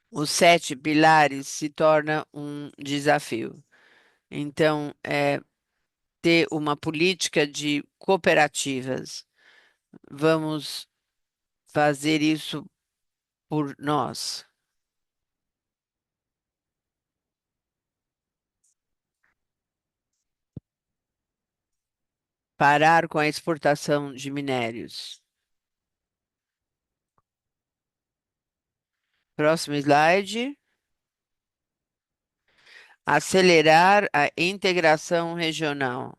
os sete pilares, se torna um desafio. Então, é ter uma política de cooperativas. Vamos fazer isso por nós. Parar com a exportação de minérios. Próximo slide. Acelerar a integração regional.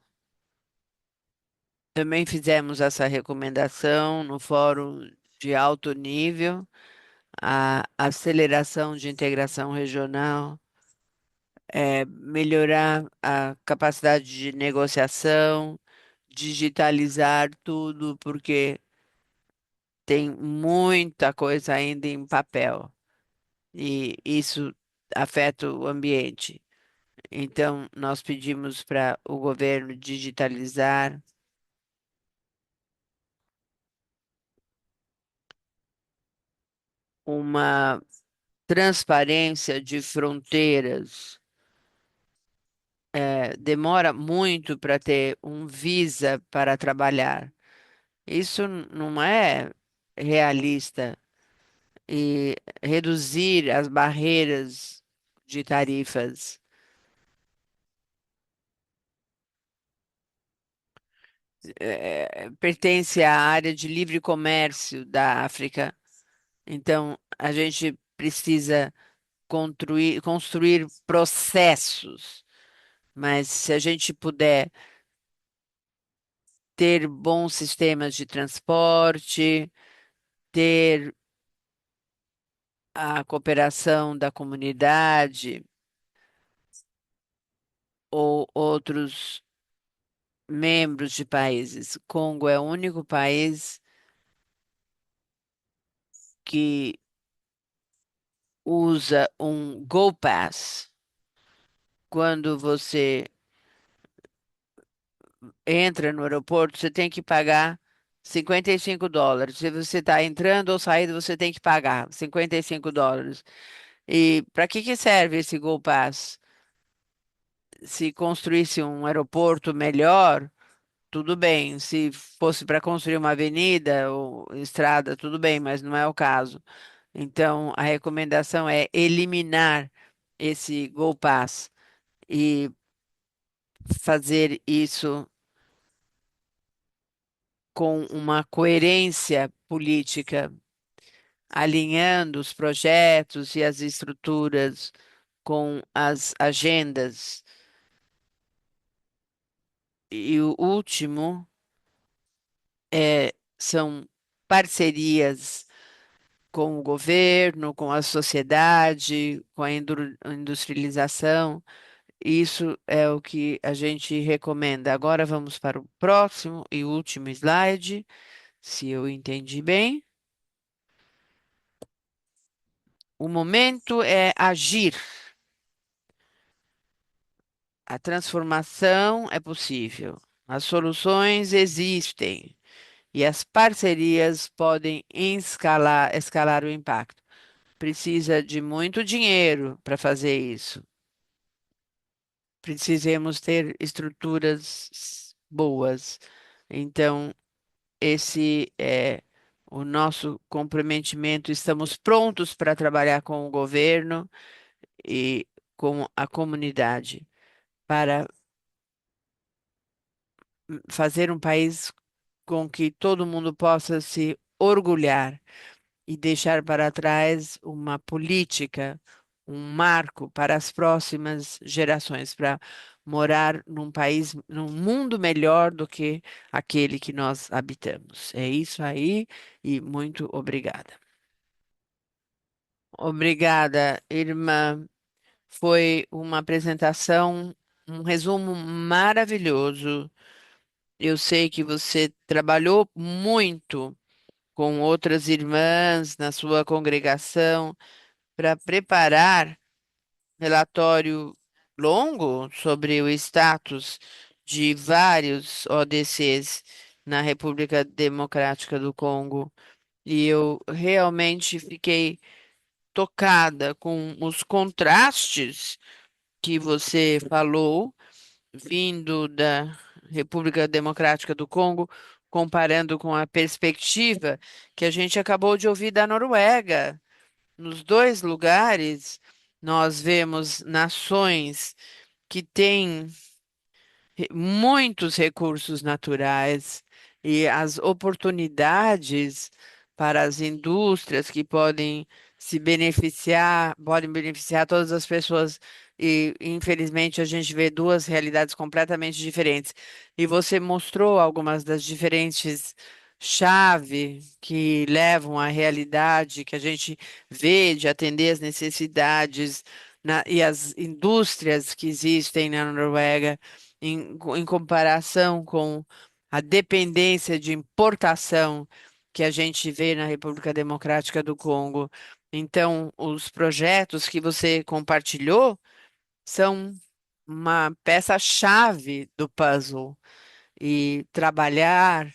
Também fizemos essa recomendação no Fórum de Alto Nível, a aceleração de integração regional, melhorar a capacidade de negociação, digitalizar tudo, porque tem muita coisa ainda em papel e isso afeta o ambiente. Então, nós pedimos para o governo digitalizar uma transparência de fronteiras. Demora muito para ter um visa para trabalhar. Isso não é realista. E reduzir as barreiras de tarifas. Pertence à área de livre comércio da África. Então, a gente precisa construir processos, mas se a gente puder ter bons sistemas de transporte, ter a cooperação da comunidade ou outros membros de países. Congo é o único país que usa um Go Pass. Quando você entra no aeroporto, você tem que pagar US$ 55. Se você está entrando ou saindo, você tem que pagar US$ 55. E para que serve esse Go Pass? Se construísse um aeroporto melhor, tudo bem. Se fosse para construir uma avenida ou estrada, tudo bem, mas não é o caso. Então, a recomendação é eliminar esse Go Pass e fazer isso com uma coerência política, alinhando os projetos e as estruturas com as agendas. E o último são parcerias com o governo, com a sociedade, com a industrialização. Isso é o que a gente recomenda. Agora vamos para o próximo e último slide, se eu entendi bem. O momento é agir. A transformação é possível. As soluções existem e as parcerias podem escalar o impacto. Precisa de muito dinheiro para fazer isso. Precisamos ter estruturas boas. Então, esse é o nosso comprometimento. Estamos prontos para trabalhar com o governo e com a comunidade para fazer um país com que todo mundo possa se orgulhar e deixar para trás uma política, um marco para as próximas gerações, para morar num país, num mundo melhor do que aquele que nós habitamos. É isso aí e muito obrigada. Obrigada, irmã. Foi uma apresentação, um resumo maravilhoso. Eu sei que você trabalhou muito com outras irmãs na sua congregação para preparar relatório longo sobre o status de vários ODCs na República Democrática do Congo e eu realmente fiquei tocada com os contrastes que você falou, vindo da República Democrática do Congo, comparando com a perspectiva que a gente acabou de ouvir da Noruega. Nos dois lugares, nós vemos nações que têm muitos recursos naturais e as oportunidades para as indústrias que podem beneficiar todas as pessoas. E, infelizmente, a gente vê duas realidades completamente diferentes. E você mostrou algumas das diferentes chave que levam à realidade que a gente vê de atender as necessidades e as indústrias que existem na Noruega em comparação com a dependência de importação que a gente vê na República Democrática do Congo. Então, os projetos que você compartilhou são uma peça-chave do puzzle e trabalhar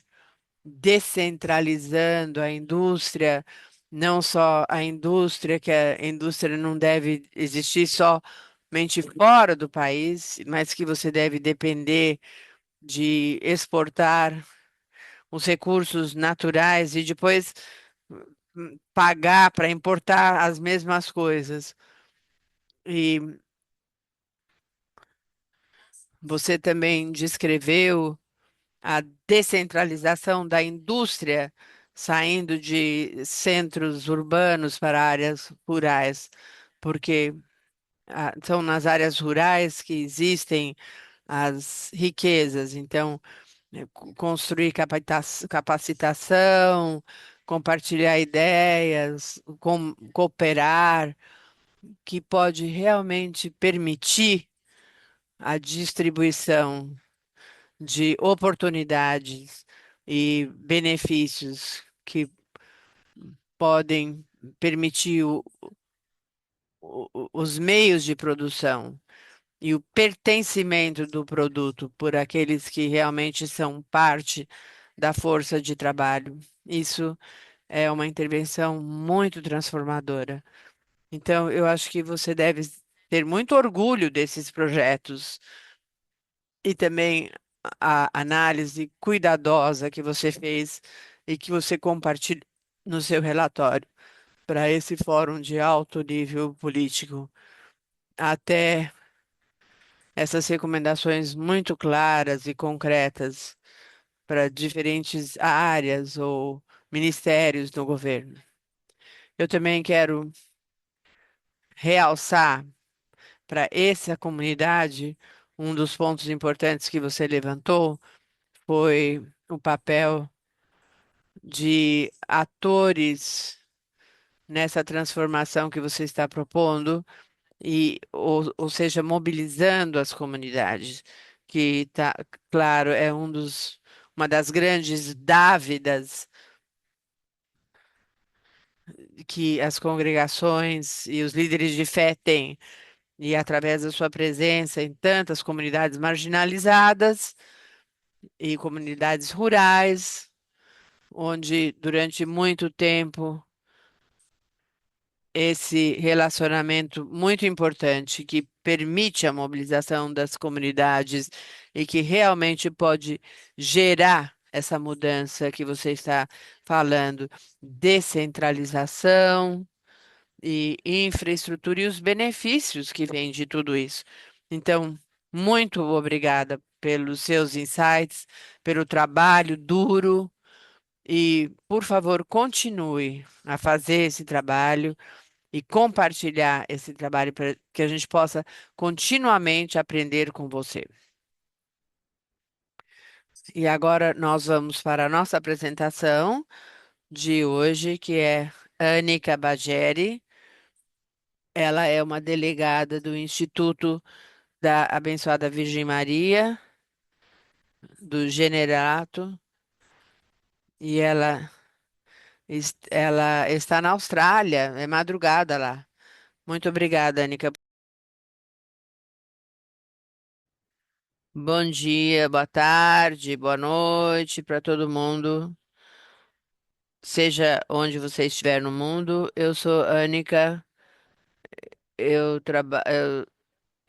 descentralizando a indústria, não só a indústria, que a indústria não deve existir somente fora do país, mas que você deve depender de exportar os recursos naturais e depois pagar para importar as mesmas coisas. E você também descreveu a descentralização da indústria, saindo de centros urbanos para áreas rurais, porque são nas áreas rurais que existem as riquezas. Então, construir capacitação, compartilhar ideias, cooperar, que pode realmente permitir a distribuição de oportunidades e benefícios que podem permitir os meios de produção e o pertencimento do produto por aqueles que realmente são parte da força de trabalho. Isso é uma intervenção muito transformadora. Então, eu acho que você deve ter muito orgulho desses projetos e também a análise cuidadosa que você fez e que você compartilha no seu relatório para esse fórum de alto nível político. Até essas recomendações muito claras e concretas para diferentes áreas ou ministérios do governo. Eu também quero realçar para essa comunidade um dos pontos importantes que você levantou foi o papel de atores nessa transformação que você está propondo ou seja, mobilizando as comunidades, que tá, claro, é uma das grandes dávidas que as congregações e os líderes de fé têm, e através da sua presença em tantas comunidades marginalizadas e comunidades rurais, onde durante muito tempo esse relacionamento muito importante que permite a mobilização das comunidades e que realmente pode gerar essa mudança que você está falando, descentralização e infraestrutura e os benefícios que vêm de tudo isso. Então, muito obrigada pelos seus insights, pelo trabalho duro e, por favor, continue a fazer esse trabalho e compartilhar esse trabalho para que a gente possa continuamente aprender com você. E agora nós vamos para a nossa apresentação de hoje, que é Anica Bageri. Ela é uma delegada do Instituto da Abençoada Virgem Maria, do Generato, e ela está na Austrália, é madrugada lá. Muito obrigada, Anica. Bom dia, boa tarde, boa noite para todo mundo, seja onde você estiver no mundo. Eu sou Anica, eu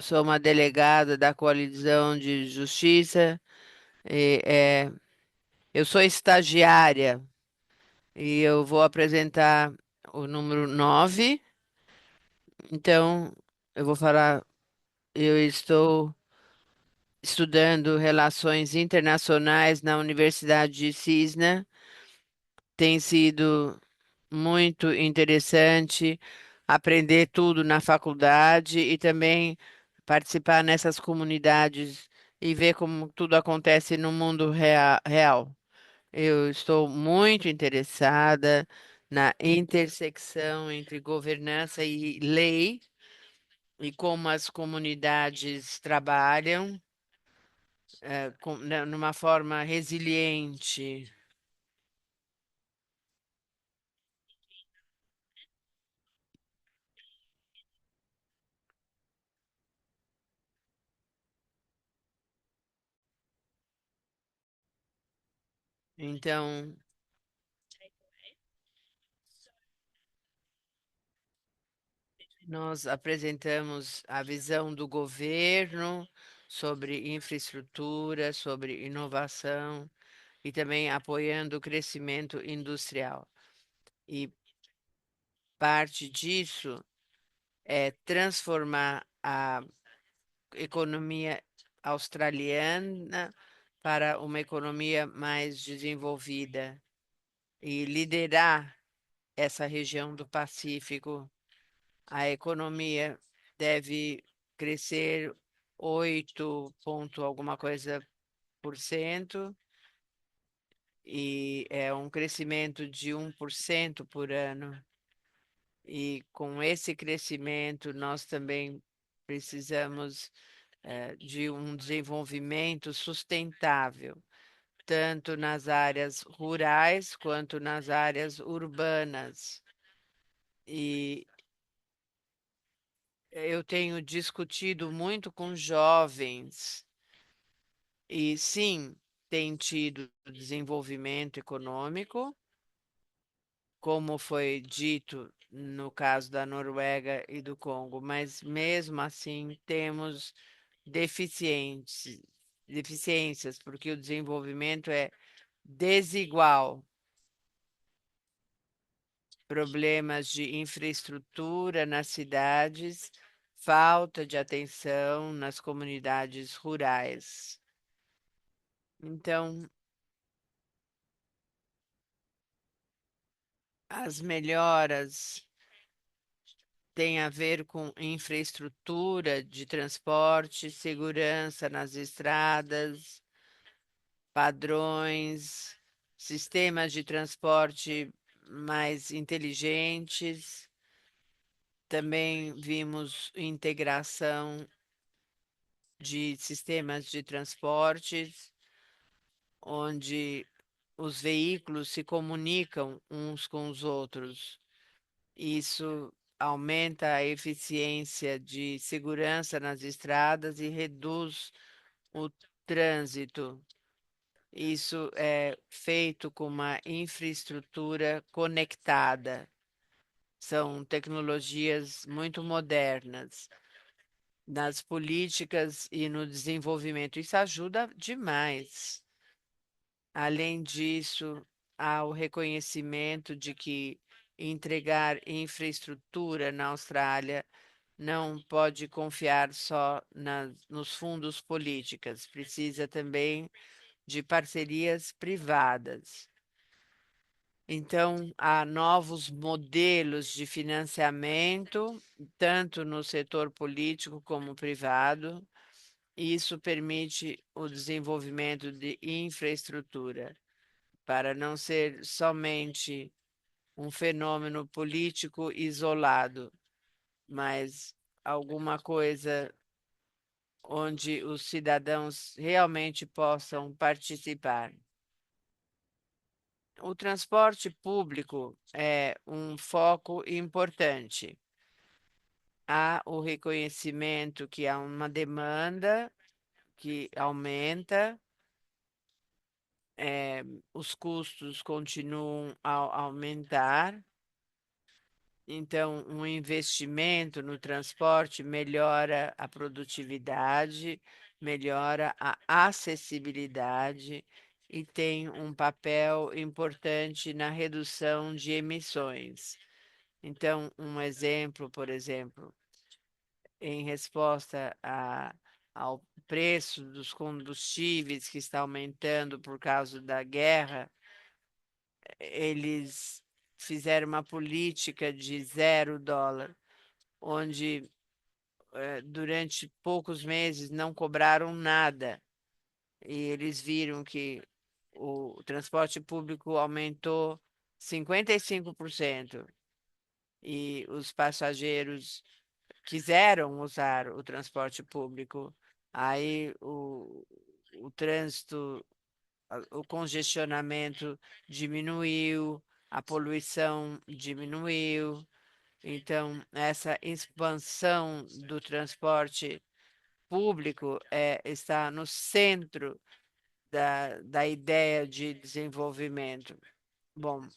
sou uma delegada da Coalizão de Justiça. e, é, eu sou estagiária e eu vou apresentar o número 9. Então, eu vou falar, eu estou estudando relações internacionais na Universidade de Cisna. Tem sido muito interessante aprender tudo na faculdade e também participar nessas comunidades e ver como tudo acontece no mundo real. Eu estou muito interessada na intersecção entre governança e lei e como as comunidades trabalham numa forma resiliente. Então, nós apresentamos a visão do governo sobre infraestrutura, sobre inovação e também apoiando o crescimento industrial. E parte disso é transformar a economia australiana para uma economia mais desenvolvida e liderar essa região do Pacífico. A economia deve crescer 8 ponto alguma coisa por cento e é um crescimento de 1% por ano. E com esse crescimento, nós também precisamos de um desenvolvimento sustentável, tanto nas áreas rurais quanto nas áreas urbanas. E eu tenho discutido muito com jovens, e sim, tem tido desenvolvimento econômico, como foi dito no caso da Noruega e do Congo, mas mesmo assim temos deficientes, deficiências, porque o desenvolvimento é desigual. Problemas de infraestrutura nas cidades, falta de atenção nas comunidades rurais. Então, as melhoras têm a ver com infraestrutura de transporte, segurança nas estradas, padrões, sistemas de transporte mais inteligentes. Também vimos integração de sistemas de transportes, onde os veículos se comunicam uns com os outros. Isso aumenta a eficiência de segurança nas estradas e reduz o trânsito. Isso é feito com uma infraestrutura conectada. São tecnologias muito modernas nas políticas e no desenvolvimento. Isso ajuda demais. Além disso, há o reconhecimento de que entregar infraestrutura na Austrália não pode confiar só nos fundos políticos, precisa também de parcerias privadas. Então, há novos modelos de financiamento, tanto no setor político como privado. Isso permite o desenvolvimento de infraestrutura, para não ser somente um fenômeno político isolado, mas alguma coisa onde os cidadãos realmente possam participar. O transporte público é um foco importante. Há o reconhecimento que há uma demanda que aumenta, os custos continuam a aumentar. Então, um investimento no transporte melhora a produtividade, melhora a acessibilidade e tem um papel importante na redução de emissões. Então, um exemplo, por exemplo, em resposta ao preço dos combustíveis que está aumentando por causa da guerra, eles fizeram uma política de $0, onde durante poucos meses não cobraram nada. E eles viram que o transporte público aumentou 55% e os passageiros quiseram usar o transporte público. Aí o trânsito, o congestionamento diminuiu, a poluição diminuiu. Então, essa expansão do transporte público está no centro da ideia de desenvolvimento. Bom,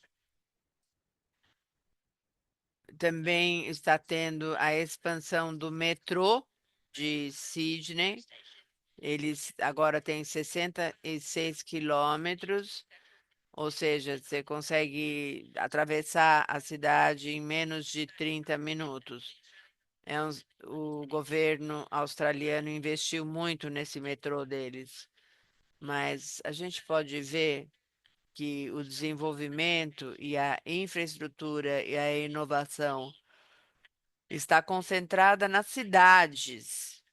também está tendo a expansão do metrô de Sydney. Eles agora têm 66 quilômetros, ou seja, você consegue atravessar a cidade em menos de 30 minutos. O governo australiano investiu muito nesse metrô deles, mas a gente pode ver que o desenvolvimento e a infraestrutura e a inovação está concentrada nas cidades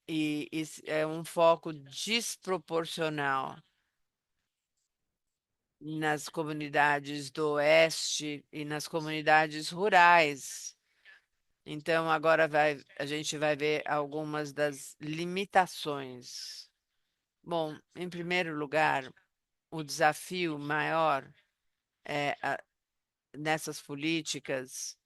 e isso é um foco desproporcional nas comunidades do oeste e nas comunidades rurais. Então, agora a gente vai ver algumas das limitações. Bom, em primeiro lugar, o desafio maior é, nessas políticas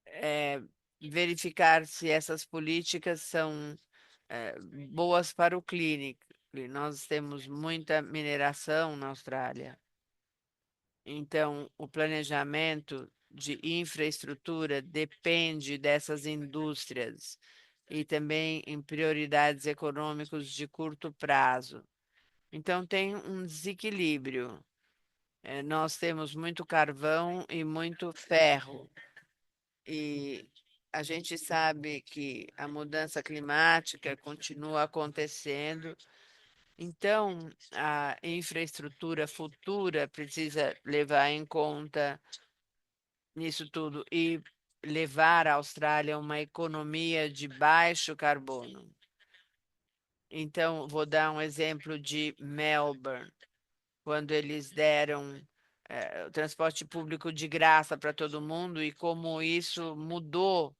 é verificar se essas políticas são boas para o clínico. Nós temos muita mineração na Austrália. Então, o planejamento de infraestrutura depende dessas indústrias e também em prioridades econômicas de curto prazo. Então, tem um desequilíbrio. Nós temos muito carvão e muito ferro, e a gente sabe que a mudança climática continua acontecendo. Então, a infraestrutura futura precisa levar em conta nisso tudo e levar a Austrália a uma economia de baixo carbono. Então, vou dar um exemplo de Melbourne, quando eles deram o transporte público de graça para todo mundo e como isso mudou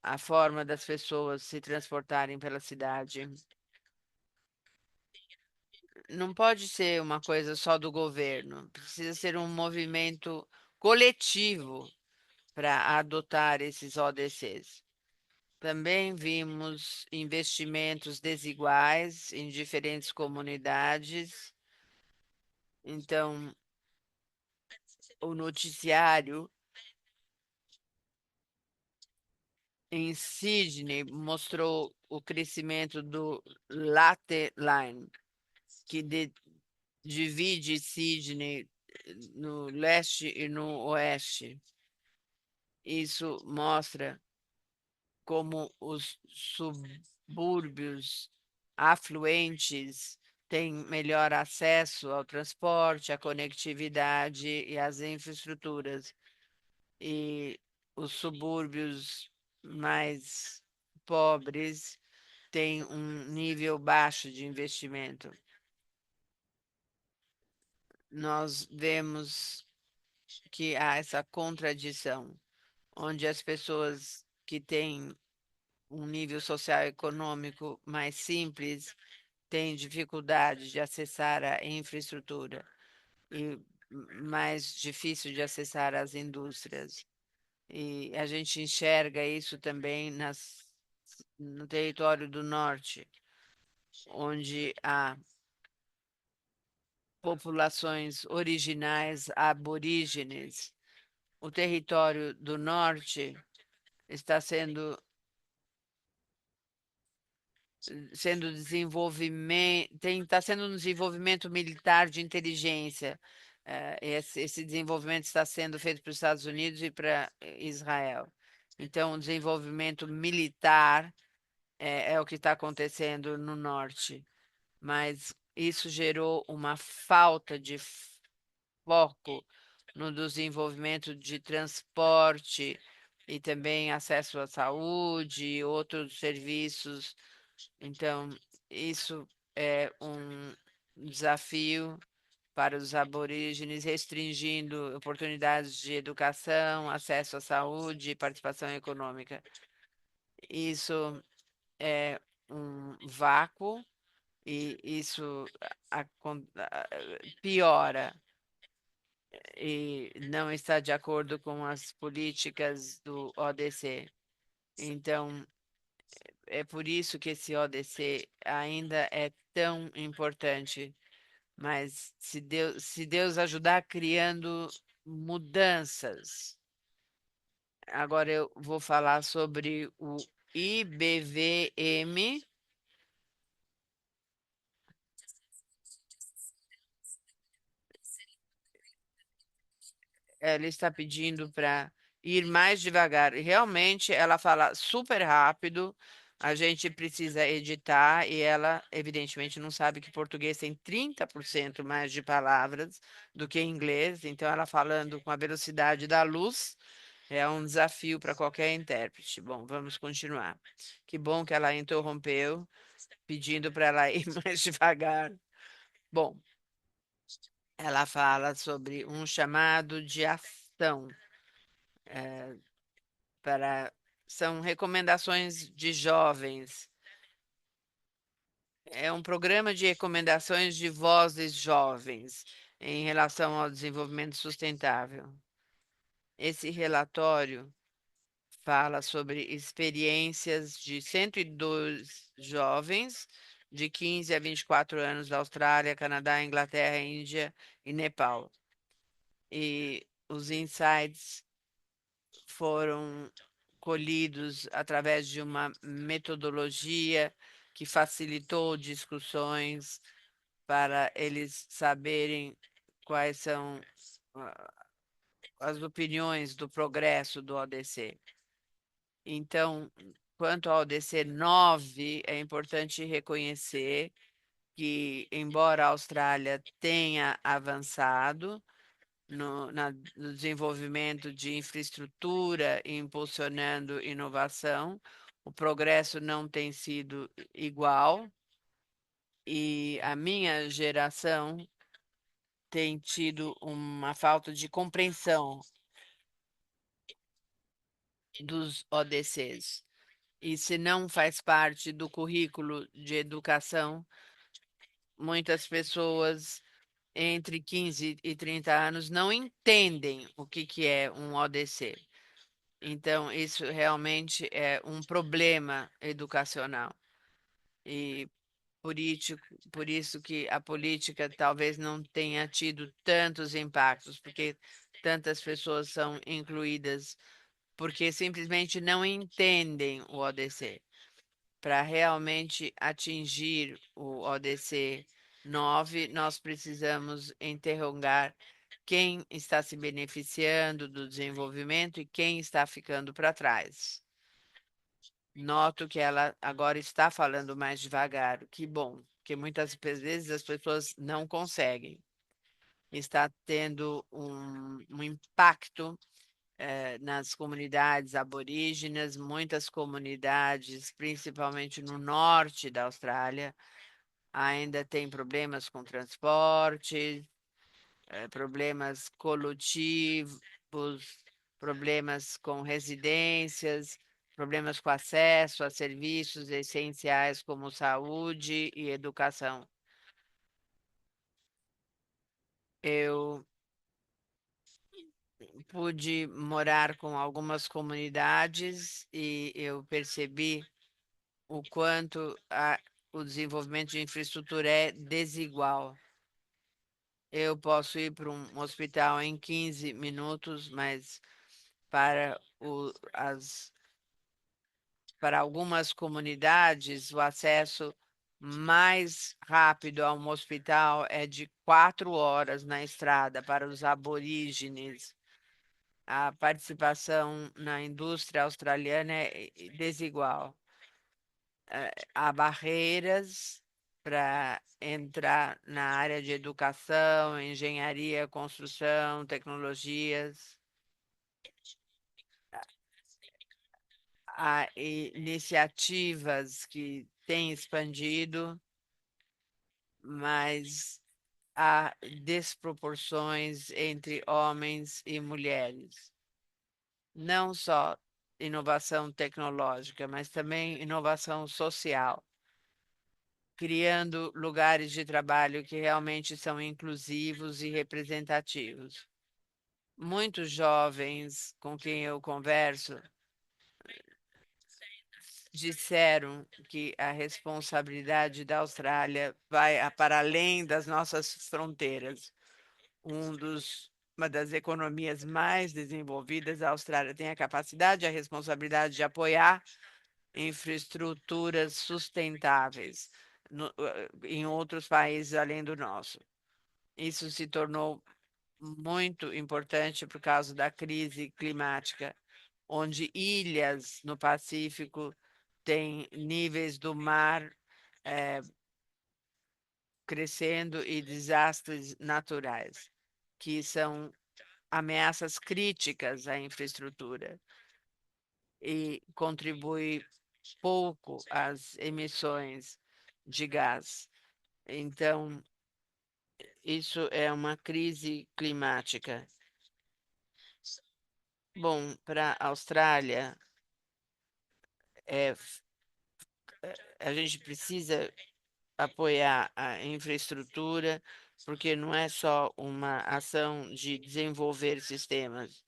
a forma das pessoas se transportarem pela cidade. Não pode ser uma coisa só do governo, precisa ser um movimento coletivo para adotar esses ODCs. Também vimos investimentos desiguais em diferentes comunidades. Então, o noticiário em Sydney mostrou o crescimento do Latte Line, que divide Sydney no leste e no oeste. Isso mostra como os subúrbios afluentes têm melhor acesso ao transporte, à conectividade e às infraestruturas. E os subúrbios mais pobres têm um nível baixo de investimento. Nós vemos que há essa contradição, onde as pessoas que têm um nível social e econômico mais simples têm dificuldade de acessar a infraestrutura e mais difícil de acessar as indústrias. E a gente enxerga isso também no território do norte, onde há populações originais aborígenes. O território do norte está sendo desenvolvimento, está sendo um desenvolvimento militar de inteligência. Esse desenvolvimento está sendo feito para os Estados Unidos e para Israel. Então, o desenvolvimento militar é o que está acontecendo no norte, mas isso gerou uma falta de foco no desenvolvimento de transporte e também acesso à saúde e outros serviços. Então, isso é um desafio para os aborígenes, restringindo oportunidades de educação, acesso à saúde e participação econômica. Isso é um vácuo e isso piora e não está de acordo com as políticas do ODC. Então, é por isso que esse ODC ainda é tão importante. Mas se Deus ajudar criando mudanças. Agora eu vou falar sobre o IBVM. Ela está pedindo para ir mais devagar. E realmente ela fala super rápido. A gente precisa editar e ela, evidentemente, não sabe que português tem 30% mais de palavras do que inglês. Então, ela falando com a velocidade da luz é um desafio para qualquer intérprete. Bom, vamos continuar. Que bom que ela interrompeu, pedindo para ela ir mais devagar. Bom, ela fala sobre um chamado de ação eh, para são recomendações de jovens. É um programa de recomendações de vozes jovens em relação ao desenvolvimento sustentável. Esse relatório fala sobre experiências de 102 jovens de 15 a 24 anos da Austrália, Canadá, Inglaterra, Índia e Nepal. E os insights foram colhidos através de uma metodologia que facilitou discussões para eles saberem quais são as opiniões do progresso do ODC. Então, quanto ao ODC 9, é importante reconhecer que, embora a Austrália tenha avançado, no desenvolvimento de infraestrutura e impulsionando inovação. O progresso não tem sido igual e a minha geração tem tido uma falta de compreensão dos ODCs. E se não faz parte do currículo de educação, muitas pessoas entre 15 e 30 anos não entendem o que é um ODC. Então, isso realmente é um problema educacional. E político, por isso que a política talvez não tenha tido tantos impactos, porque tantas pessoas são incluídas, porque simplesmente não entendem o ODC. Para realmente atingir o ODC 9, nós precisamos interrogar quem está se beneficiando do desenvolvimento e quem está ficando para trás. Noto que ela agora está falando mais devagar. Que bom, porque muitas vezes as pessoas não conseguem. Está tendo um impacto nas comunidades aborígenas, muitas comunidades, principalmente no norte da Austrália, ainda têm problemas com transporte, problemas colutivos, problemas com residências, problemas com acesso a serviços essenciais como saúde e educação. Eu pude morar com algumas comunidades e eu percebi o quanto o desenvolvimento de infraestrutura é desigual. Eu posso ir para um hospital em 15 minutos, mas para para algumas comunidades, o acesso mais rápido a um hospital é de 4 horas na estrada para os aborígenes. A participação na indústria australiana é desigual. Há barreiras para entrar na área de educação, engenharia, construção, tecnologias. Há iniciativas que têm expandido, mas há desproporções entre homens e mulheres. Não só inovação tecnológica, mas também inovação social, criando lugares de trabalho que realmente são inclusivos e representativos. Muitos jovens com quem eu converso disseram que a responsabilidade da Austrália vai para além das nossas fronteiras. Uma das economias mais desenvolvidas, a Austrália tem a capacidade e a responsabilidade de apoiar infraestruturas sustentáveis em outros países além do nosso. Isso se tornou muito importante por causa da crise climática, onde ilhas no Pacífico têm níveis do mar eh, crescendo e desastres naturais, que são ameaças críticas à infraestrutura e contribui pouco às emissões de gás. Então, isso é uma crise climática. Bom, para a Austrália, é, a gente precisa apoiar a infraestrutura, porque não é só uma ação de desenvolver sistemas,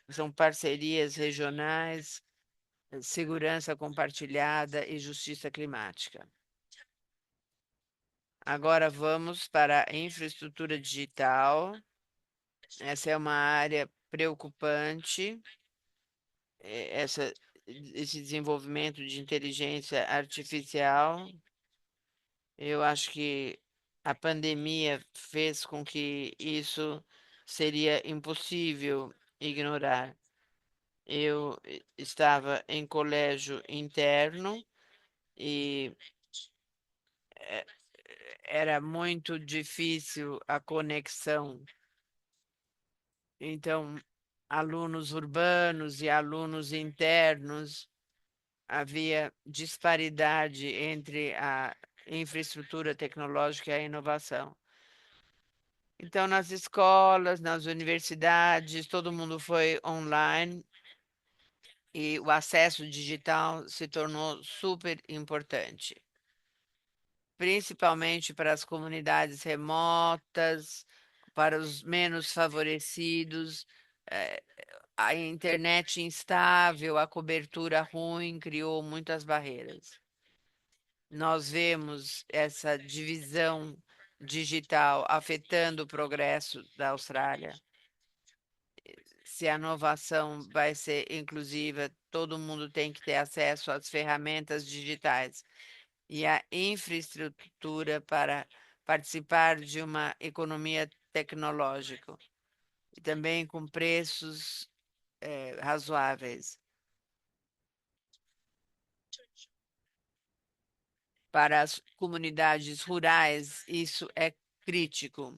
são parcerias regionais, segurança compartilhada e justiça climática. Agora vamos para a infraestrutura digital. Essa é uma área preocupante, esse desenvolvimento de inteligência artificial. Eu acho que a pandemia fez com que isso seria impossível ignorar. Eu estava em colégio interno e eh, era muito difícil a conexão. Então, alunos urbanos e alunos internos, havia disparidade entre a infraestrutura tecnológica e a inovação. Então, nas escolas, nas universidades, todo mundo foi online e o acesso digital se tornou super importante, principalmente para as comunidades remotas, para os menos favorecidos. eh, a internet instável, a cobertura ruim criou muitas barreiras. Nós vemos essa divisão digital afetando o progresso da Austrália. Se a inovação vai ser inclusiva, todo mundo tem que ter acesso às ferramentas digitais e à infraestrutura para participar de uma economia tecnológica e também com preços razoáveis. Para as comunidades rurais, isso é crítico.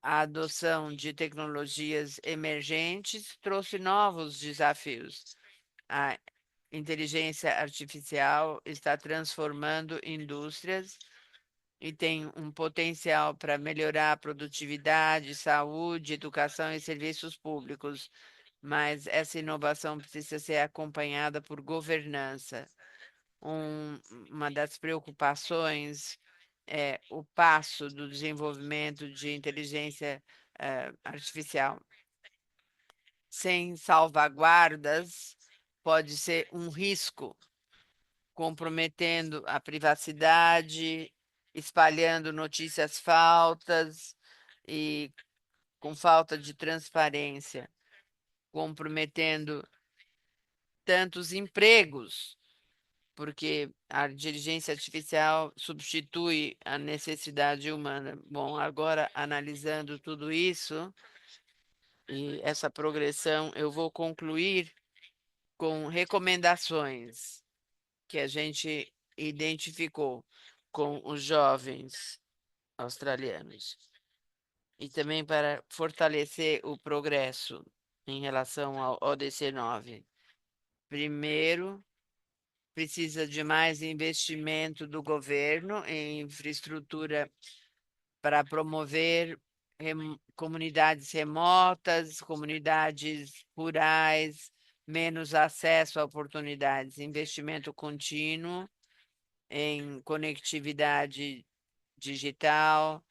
A adoção de tecnologias emergentes trouxe novos desafios. A inteligência artificial está transformando indústrias e tem um potencial para melhorar a produtividade, saúde, educação e serviços públicos, mas essa inovação precisa ser acompanhada por governança. Um- uma das preocupações é o passo do desenvolvimento de inteligência artificial sem salvaguardas pode ser um risco, comprometendo a privacidade, espalhando notícias falsas e com falta de transparência, comprometendo tantos empregos, porque a inteligência artificial substitui a necessidade humana. Bom, agora analisando tudo isso e essa progressão, eu vou concluir com recomendações que a gente identificou com os jovens australianos e também para fortalecer o progresso em relação ao ODC9. Primeiro, precisa de mais investimento do governo em infraestrutura para promover comunidades remotas, comunidades rurais, menos acesso a oportunidades, investimento contínuo em conectividade digital,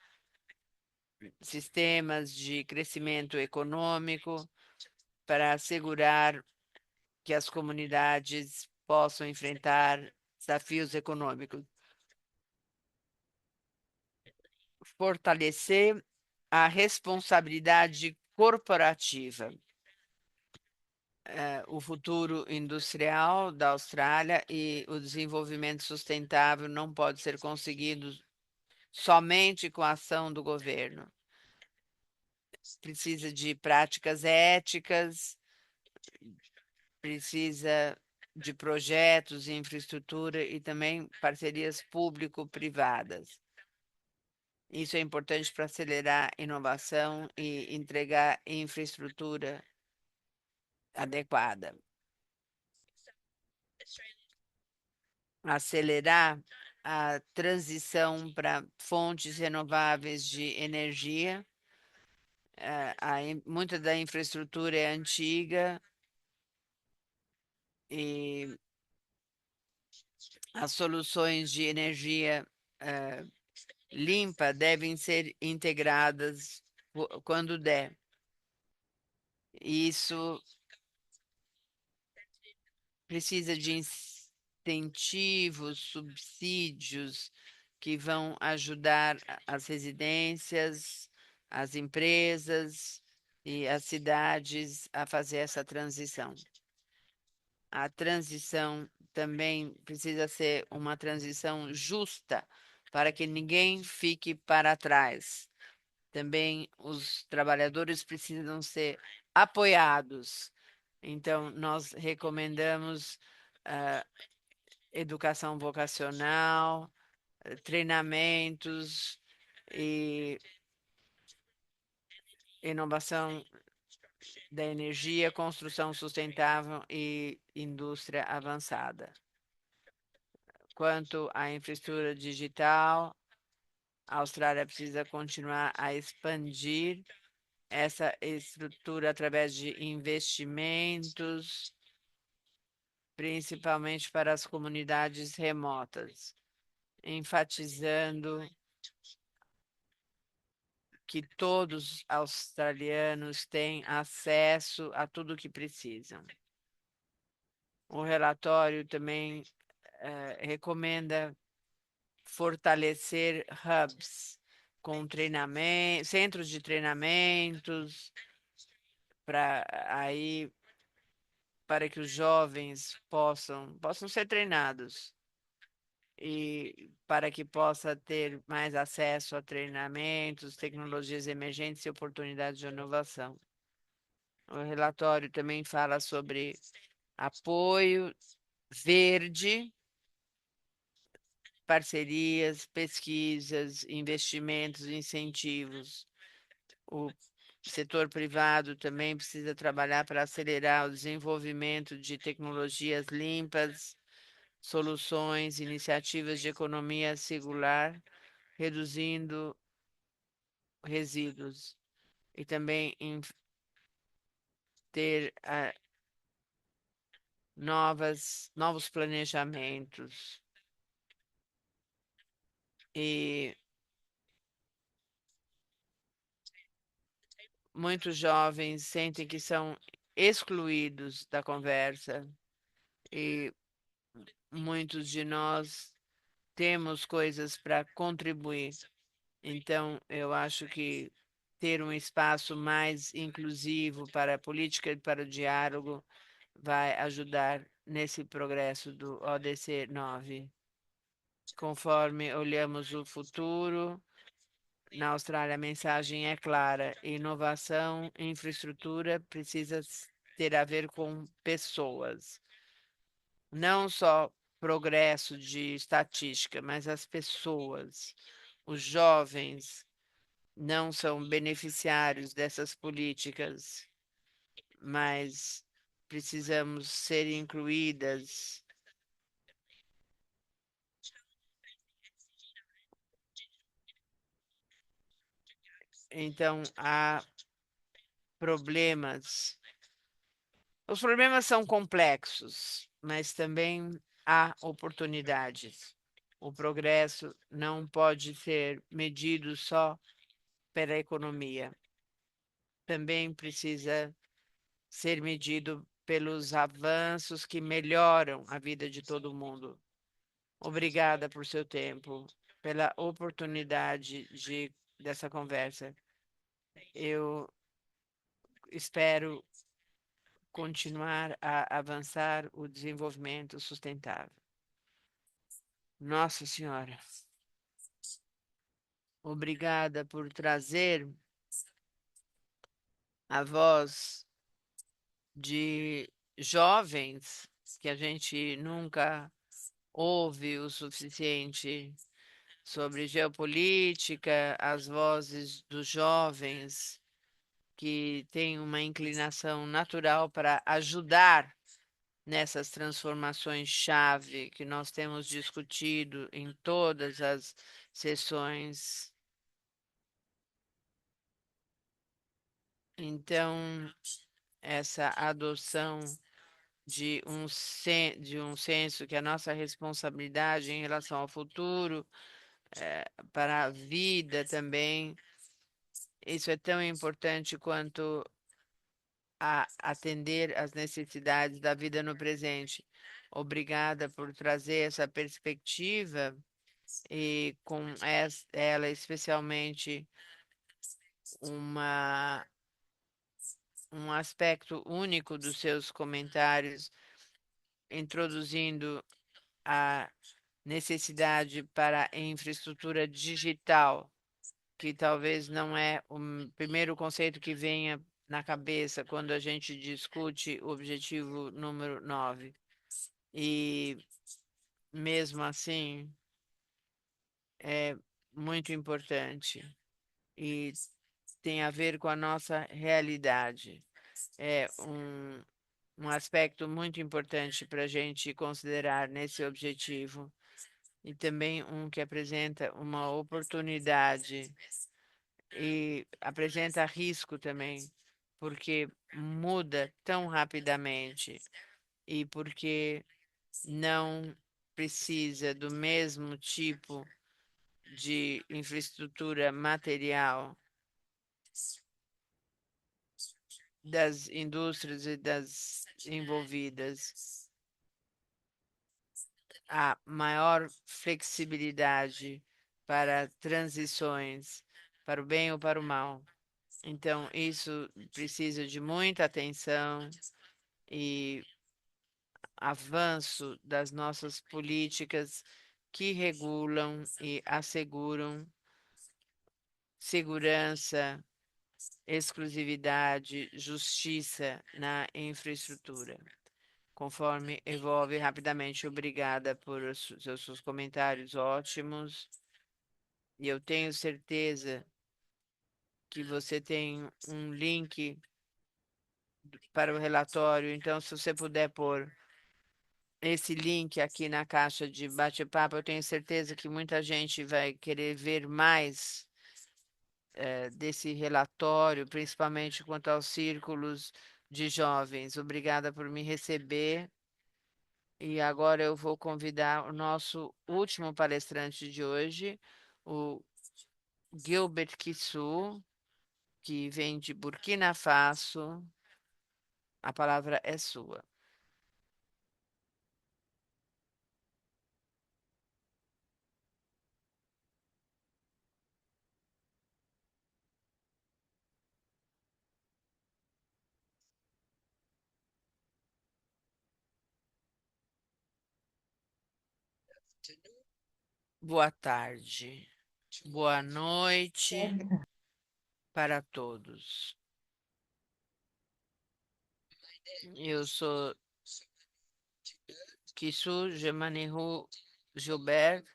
sistemas de crescimento econômico para assegurar que as comunidades possam enfrentar desafios econômicos. Fortalecer a responsabilidade corporativa. O futuro industrial da Austrália e o desenvolvimento sustentável não pode ser conseguido somente com a ação do governo. Precisa de práticas éticas, precisa de projetos, infraestrutura e também parcerias público-privadas. Isso é importante para acelerar inovação e entregar infraestrutura adequada. Acelerar a transição para fontes renováveis de energia. Muita da infraestrutura é antiga e as soluções de energia limpa devem ser integradas quando der. Isso precisa de incentivos, subsídios que vão ajudar as residências, as empresas e as cidades a fazer essa transição. A transição também precisa ser uma transição justa para que ninguém fique para trás. Também os trabalhadores precisam ser apoiados. Então, nós recomendamos ah, educação vocacional, treinamentos e inovação da energia, construção sustentável e indústria avançada. Quanto à infraestrutura digital, a Austrália precisa continuar a expandir essa estrutura através de investimentos, principalmente para as comunidades remotas, enfatizando que todos os australianos têm acesso a tudo o que precisam. O relatório também recomenda fortalecer hubs com treinamento, centros de treinamentos para aí para que os jovens possam ser treinados e para que possa ter mais acesso a treinamentos, tecnologias emergentes e oportunidades de inovação. O relatório também fala sobre apoio verde, parcerias, pesquisas, investimentos, incentivos. O setor privado também precisa trabalhar para acelerar o desenvolvimento de tecnologias limpas, soluções, iniciativas de economia circular, reduzindo resíduos e também em ter novos planejamentos e muitos jovens sentem que são excluídos da conversa e muitos de nós temos coisas para contribuir. Então, eu acho que ter um espaço mais inclusivo para a política e para o diálogo vai ajudar nesse progresso do ODC 9. Conforme olhamos o futuro, na Austrália a mensagem é clara: inovação, infraestrutura precisa ter a ver com pessoas, não só progresso de estatística, mas as pessoas, os jovens não são beneficiários dessas políticas, mas precisamos ser incluídas. Então, há problemas. Os problemas são complexos, mas também há oportunidades. O progresso não pode ser medido só pela economia. Também precisa ser medido pelos avanços que melhoram a vida de todo mundo. Obrigada por seu tempo, pela oportunidade dessa conversa. Eu espero continuar a avançar o desenvolvimento sustentável. Nossa Senhora, obrigada por trazer a voz de jovens que a gente nunca ouve o suficiente sobre geopolítica, as vozes dos jovens que têm uma inclinação natural para ajudar nessas transformações-chave que nós temos discutido em todas as sessões. Então, essa adoção de um senso que a nossa responsabilidade em relação ao futuro, para a vida também, isso é tão importante quanto a atender às necessidades da vida no presente. Obrigada por trazer essa perspectiva e com ela especialmente uma, um aspecto único dos seus comentários, introduzindo a necessidade para a infraestrutura digital, que talvez não é o primeiro conceito que venha na cabeça quando a gente discute o objetivo número 9. E mesmo assim, é muito importante e tem a ver com a nossa realidade. É um aspecto muito importante para a gente considerar nesse objetivo e também um que apresenta uma oportunidade e apresenta risco também, porque muda tão rapidamente e porque não precisa do mesmo tipo de infraestrutura material das indústrias e das envolvidas. A maior flexibilidade para transições, para o bem ou para o mal. Então, isso precisa de muita atenção e avanço das nossas políticas que regulam e asseguram segurança, exclusividade, justiça na infraestrutura. Conforme evolve rapidamente, obrigada por seus comentários ótimos. E eu tenho certeza que você tem um link para o relatório. Então, se você puder pôr esse link aqui na caixa de bate-papo, eu tenho certeza que muita gente vai querer ver mais desse relatório, principalmente quanto aos círculos de jovens. Obrigada por me receber. E agora eu vou convidar o nosso último palestrante de hoje, o Gilbert Kisu, que vem de Burkina Faso. A palavra é sua. Boa tarde. Boa noite para todos. Eu sou Kisu Gemanihu Gilbert.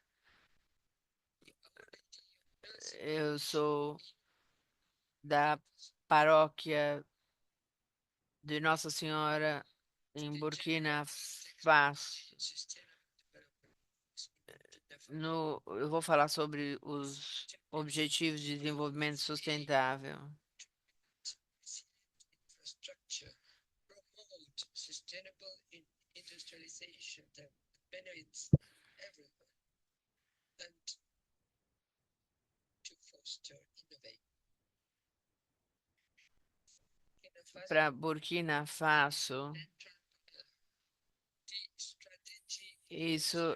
Eu sou da paróquia de Nossa Senhora em Burkina Faso. Eu vou falar sobre os Objetivos de Desenvolvimento Sustentável. Para Burkina Faso, isso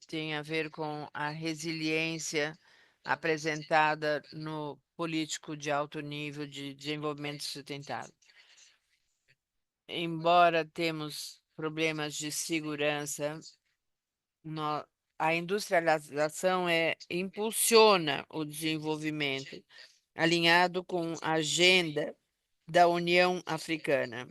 tem a ver com a resiliência apresentada no político de alto nível de desenvolvimento sustentável. Embora temos problemas de segurança, nó- a industrialização impulsiona o desenvolvimento, alinhado com a agenda da União Africana.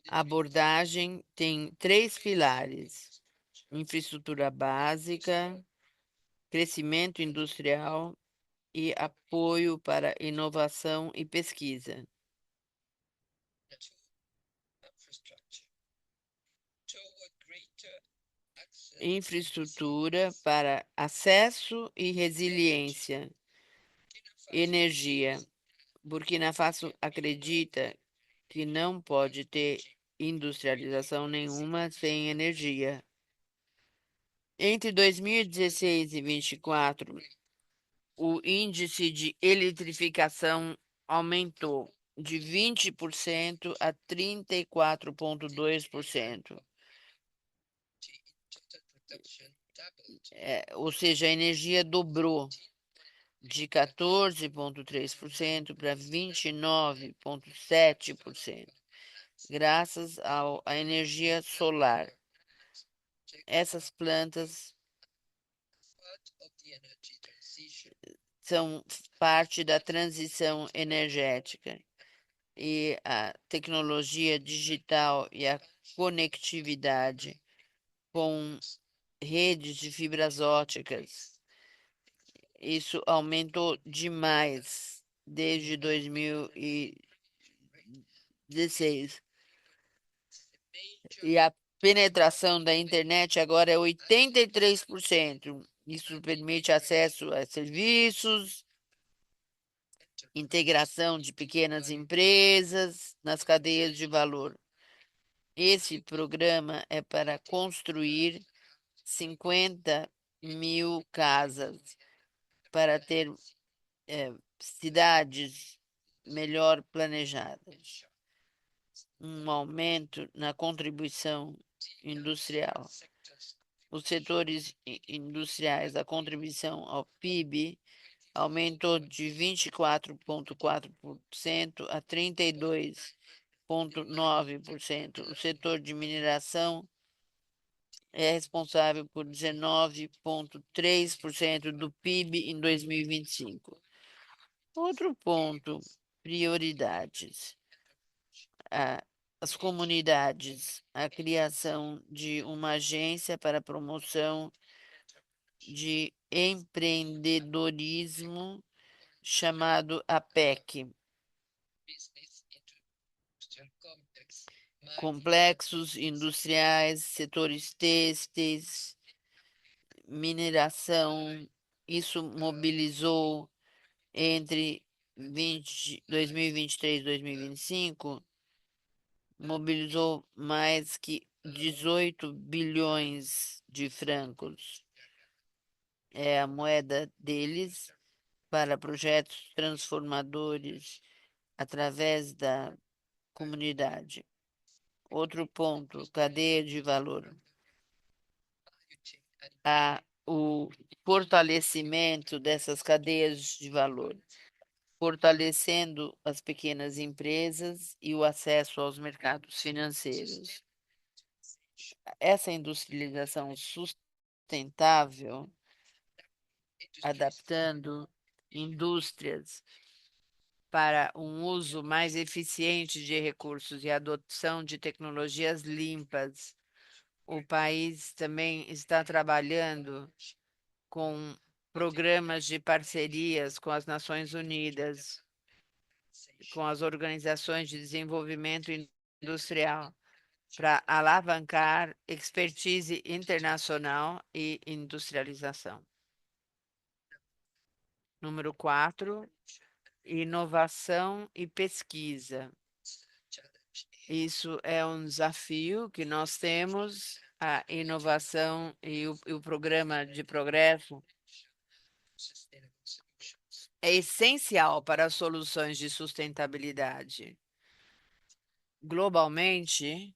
A abordagem tem três pilares: infraestrutura básica, crescimento industrial e apoio para inovação e pesquisa. Infraestrutura para acesso e resiliência. Energia. Burkina Faso acredita que não pode ter industrialização nenhuma sem energia. Entre 2016 e 2024, o índice de eletrificação aumentou de 20% a 34,2%. Ou seja, a energia dobrou de 14,3% para 29,7%, graças à energia solar. Essas plantas são parte da transição energética e a tecnologia digital e a conectividade com redes de fibras óticas. Isso aumentou demais desde 2016. E a penetração da internet agora é 83%. Isso permite acesso a serviços, integração de pequenas empresas nas cadeias de valor. Esse programa é para construir 50 mil casas para ter cidades melhor planejadas, um aumento na contribuição industrial. Os setores industriais, a contribuição ao PIB aumentou de 24,4% a 32,9%. O setor de mineração é responsável por 19,3% do PIB em 2025. Outro ponto, prioridades. As comunidades, a criação de uma agência para promoção de empreendedorismo chamado APEC. Complexos industriais, setores têxteis, mineração, isso mobilizou entre 2023 e 2025, mobilizou mais que 18 bilhões de francos. é a moeda deles para projetos transformadores através da comunidade. Outro ponto, cadeia de valor. O fortalecimento dessas cadeias de valor, fortalecendo as pequenas empresas e o acesso aos mercados financeiros. Essa industrialização sustentável, adaptando indústrias para um uso mais eficiente de recursos e adoção de tecnologias limpas. O país também está trabalhando com programas de parcerias com as Nações Unidas, com as organizações de desenvolvimento industrial, para alavancar expertise internacional e industrialização. Número 4, inovação e pesquisa. Isso é um desafio que nós temos, a inovação e o programa de progresso é essencial para as soluções de sustentabilidade. Globalmente,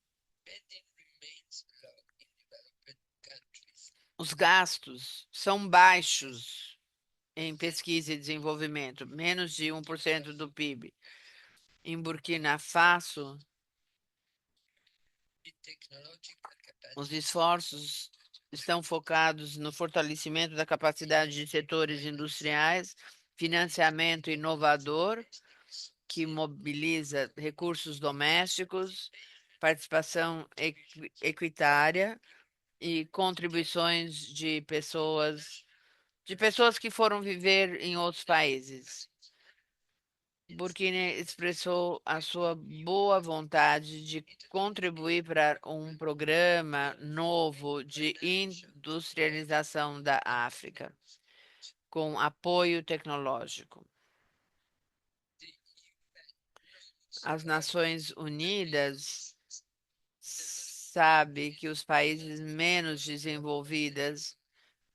os gastos são baixos em pesquisa e desenvolvimento, menos de 1% do PIB. Em Burkina Faso, os esforços estão focados no fortalecimento da capacidade de setores industriais, financiamento inovador, que mobiliza recursos domésticos, participação equitária e contribuições de pessoas que foram viver em outros países. Burkina expressou a sua boa vontade de contribuir para um programa novo de industrialização da África, com apoio tecnológico. As Nações Unidas sabe que os países menos desenvolvidos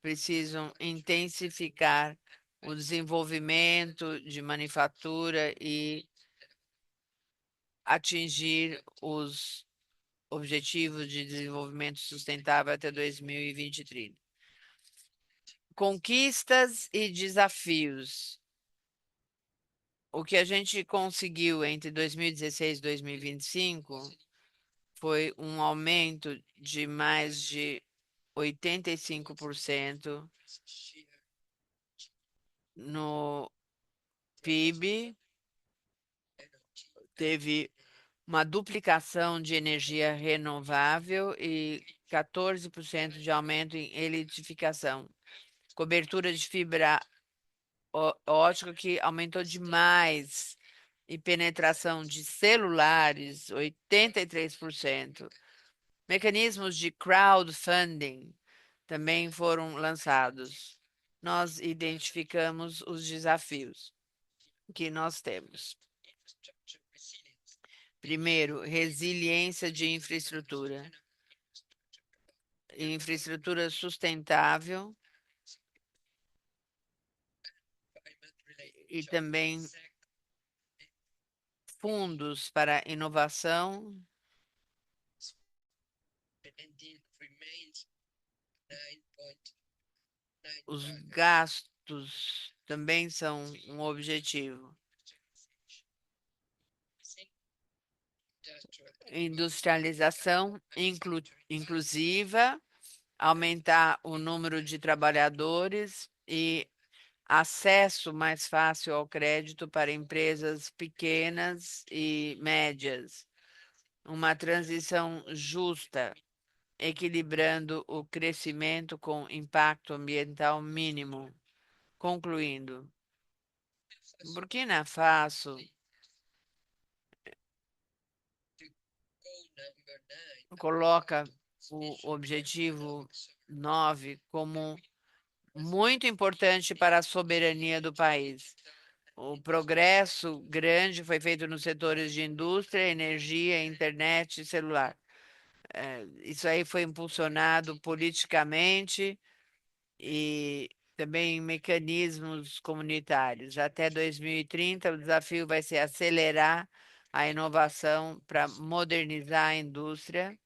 precisam intensificar o desenvolvimento de manufatura e atingir os Objetivos de Desenvolvimento Sustentável até 2030. Conquistas e desafios. O que a gente conseguiu entre 2016 e 2025 foi um aumento de mais de 85% no PIB, teve uma duplicação de energia renovável e 14% de aumento em eletrificação. Cobertura de fibra ótica que aumentou demais e penetração de celulares, 83%. Mecanismos de crowdfunding também foram lançados. Nós identificamos os desafios que nós temos. Primeiro, resiliência de infraestrutura sustentável e também fundos para inovação. Os gastos também são um objetivo. Industrialização inclusiva, aumentar o número de trabalhadores e acesso mais fácil ao crédito para empresas pequenas e médias. Uma transição justa, equilibrando o crescimento com impacto ambiental mínimo. Concluindo, Burkina Faso coloca o objetivo 9 como muito importante para a soberania do país. O progresso grande foi feito nos setores de indústria, energia, internet e celular. Isso aí foi impulsionado politicamente e também mecanismos comunitários. Até 2030, o desafio vai ser acelerar a inovação para modernizar a indústria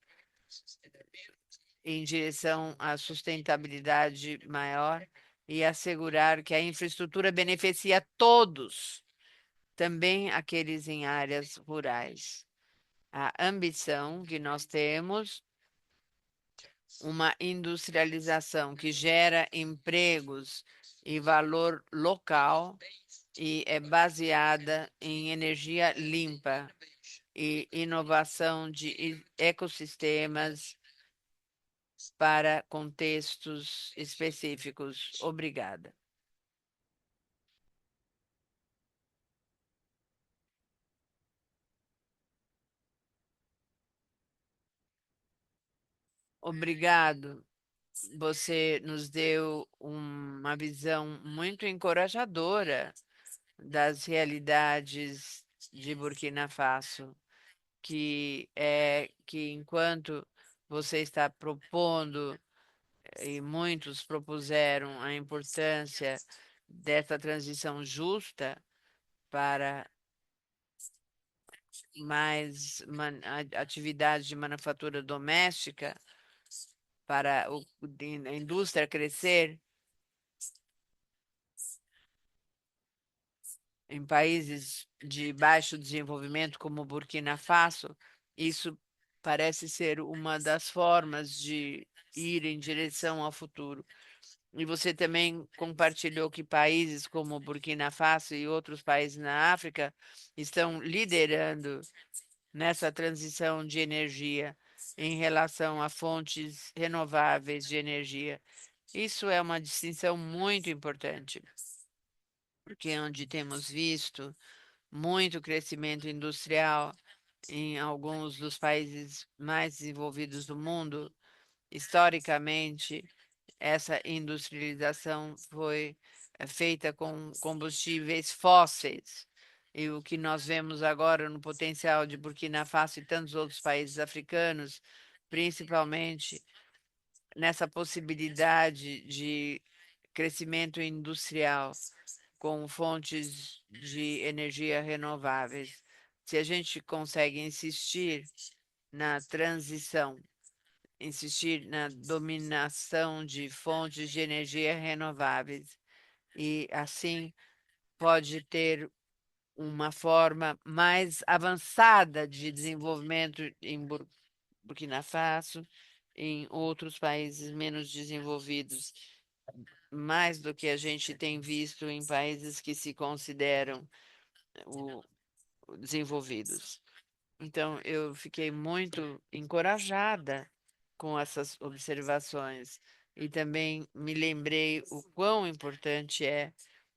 em direção à sustentabilidade maior e assegurar que a infraestrutura beneficia todos, também aqueles em áreas rurais. A ambição que nós temos, uma industrialização que gera empregos e valor local e é baseada em energia limpa e inovação de ecossistemas para contextos específicos. Obrigada. Obrigado. Você nos deu uma visão muito encorajadora das realidades de Burkina Faso, que é que enquanto você está propondo, e muitos propuseram a importância dessa transição justa para mais atividades de manufatura doméstica, para a indústria crescer em países de baixo desenvolvimento como Burkina Faso, isso parece ser uma das formas de ir em direção ao futuro. E você também compartilhou que países como Burkina Faso e outros países na África estão liderando nessa transição de energia em relação a fontes renováveis de energia. Isso é uma distinção muito importante, porque onde temos visto muito crescimento industrial em alguns dos países mais desenvolvidos do mundo, historicamente, essa industrialização foi feita com combustíveis fósseis. E o que nós vemos agora no potencial de Burkina Faso e tantos outros países africanos, principalmente nessa possibilidade de crescimento industrial com fontes de energia renováveis. Se a gente consegue insistir na transição, insistir na dominação de fontes de energia renováveis e assim pode ter uma forma mais avançada de desenvolvimento em Burkina Faso, em outros países menos desenvolvidos, mais do que a gente tem visto em países que se consideram o- desenvolvidos. Então, eu fiquei muito encorajada com essas observações e também me lembrei o quão importante é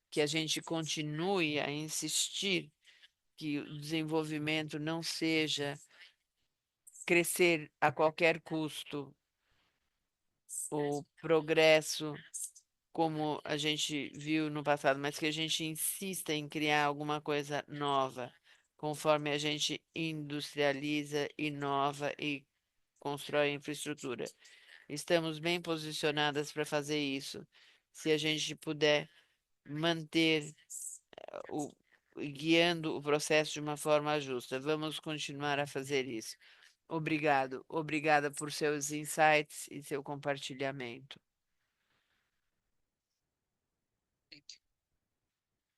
que a gente continue a insistir que o desenvolvimento não seja crescer a qualquer custo, o progresso como a gente viu no passado, mas que a gente insista em criar alguma coisa nova, conforme a gente industrializa, inova e constrói infraestrutura. Estamos bem posicionadas para fazer isso. Se a gente puder manter o guiando o processo de uma forma justa, vamos continuar a fazer isso. Obrigado, obrigada por seus insights e seu compartilhamento.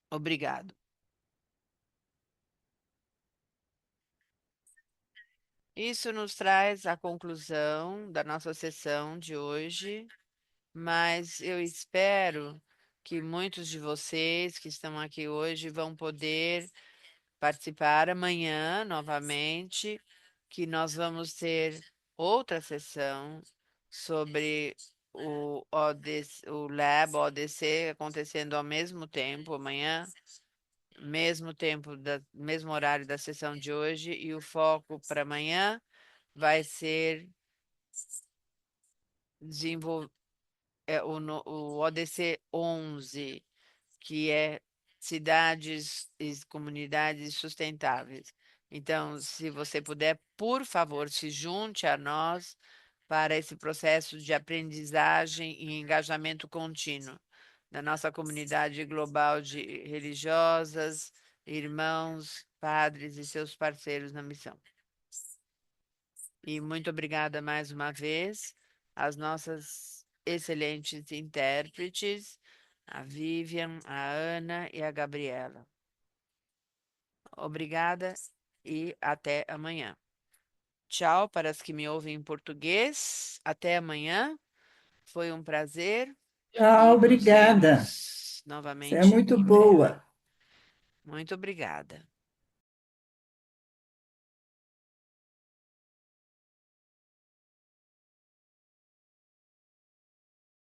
Obrigado. Isso nos traz a conclusão da nossa sessão de hoje, mas eu espero que muitos de vocês que estão aqui hoje vão poder participar amanhã novamente, que nós vamos ter outra sessão sobre o Lab ODC acontecendo ao mesmo tempo amanhã, mesmo tempo mesmo horário da sessão de hoje, e o foco para amanhã vai ser desenvolver o ODC 11, que é cidades e comunidades sustentáveis. Então, se você puder, por favor, se junte a nós para esse processo de aprendizagem e engajamento contínuo. da nossa comunidade global de religiosas, irmãos, padres e seus parceiros na missão. E muito obrigada mais uma vez às nossas excelentes intérpretes, a Vivian, a Ana e a Gabriela. Obrigada e até amanhã. Tchau para as que me ouvem em português. Até amanhã. Foi um prazer Tchau, e nos obrigada. vemos Você é novamente muito em breve. boa. Muito obrigada.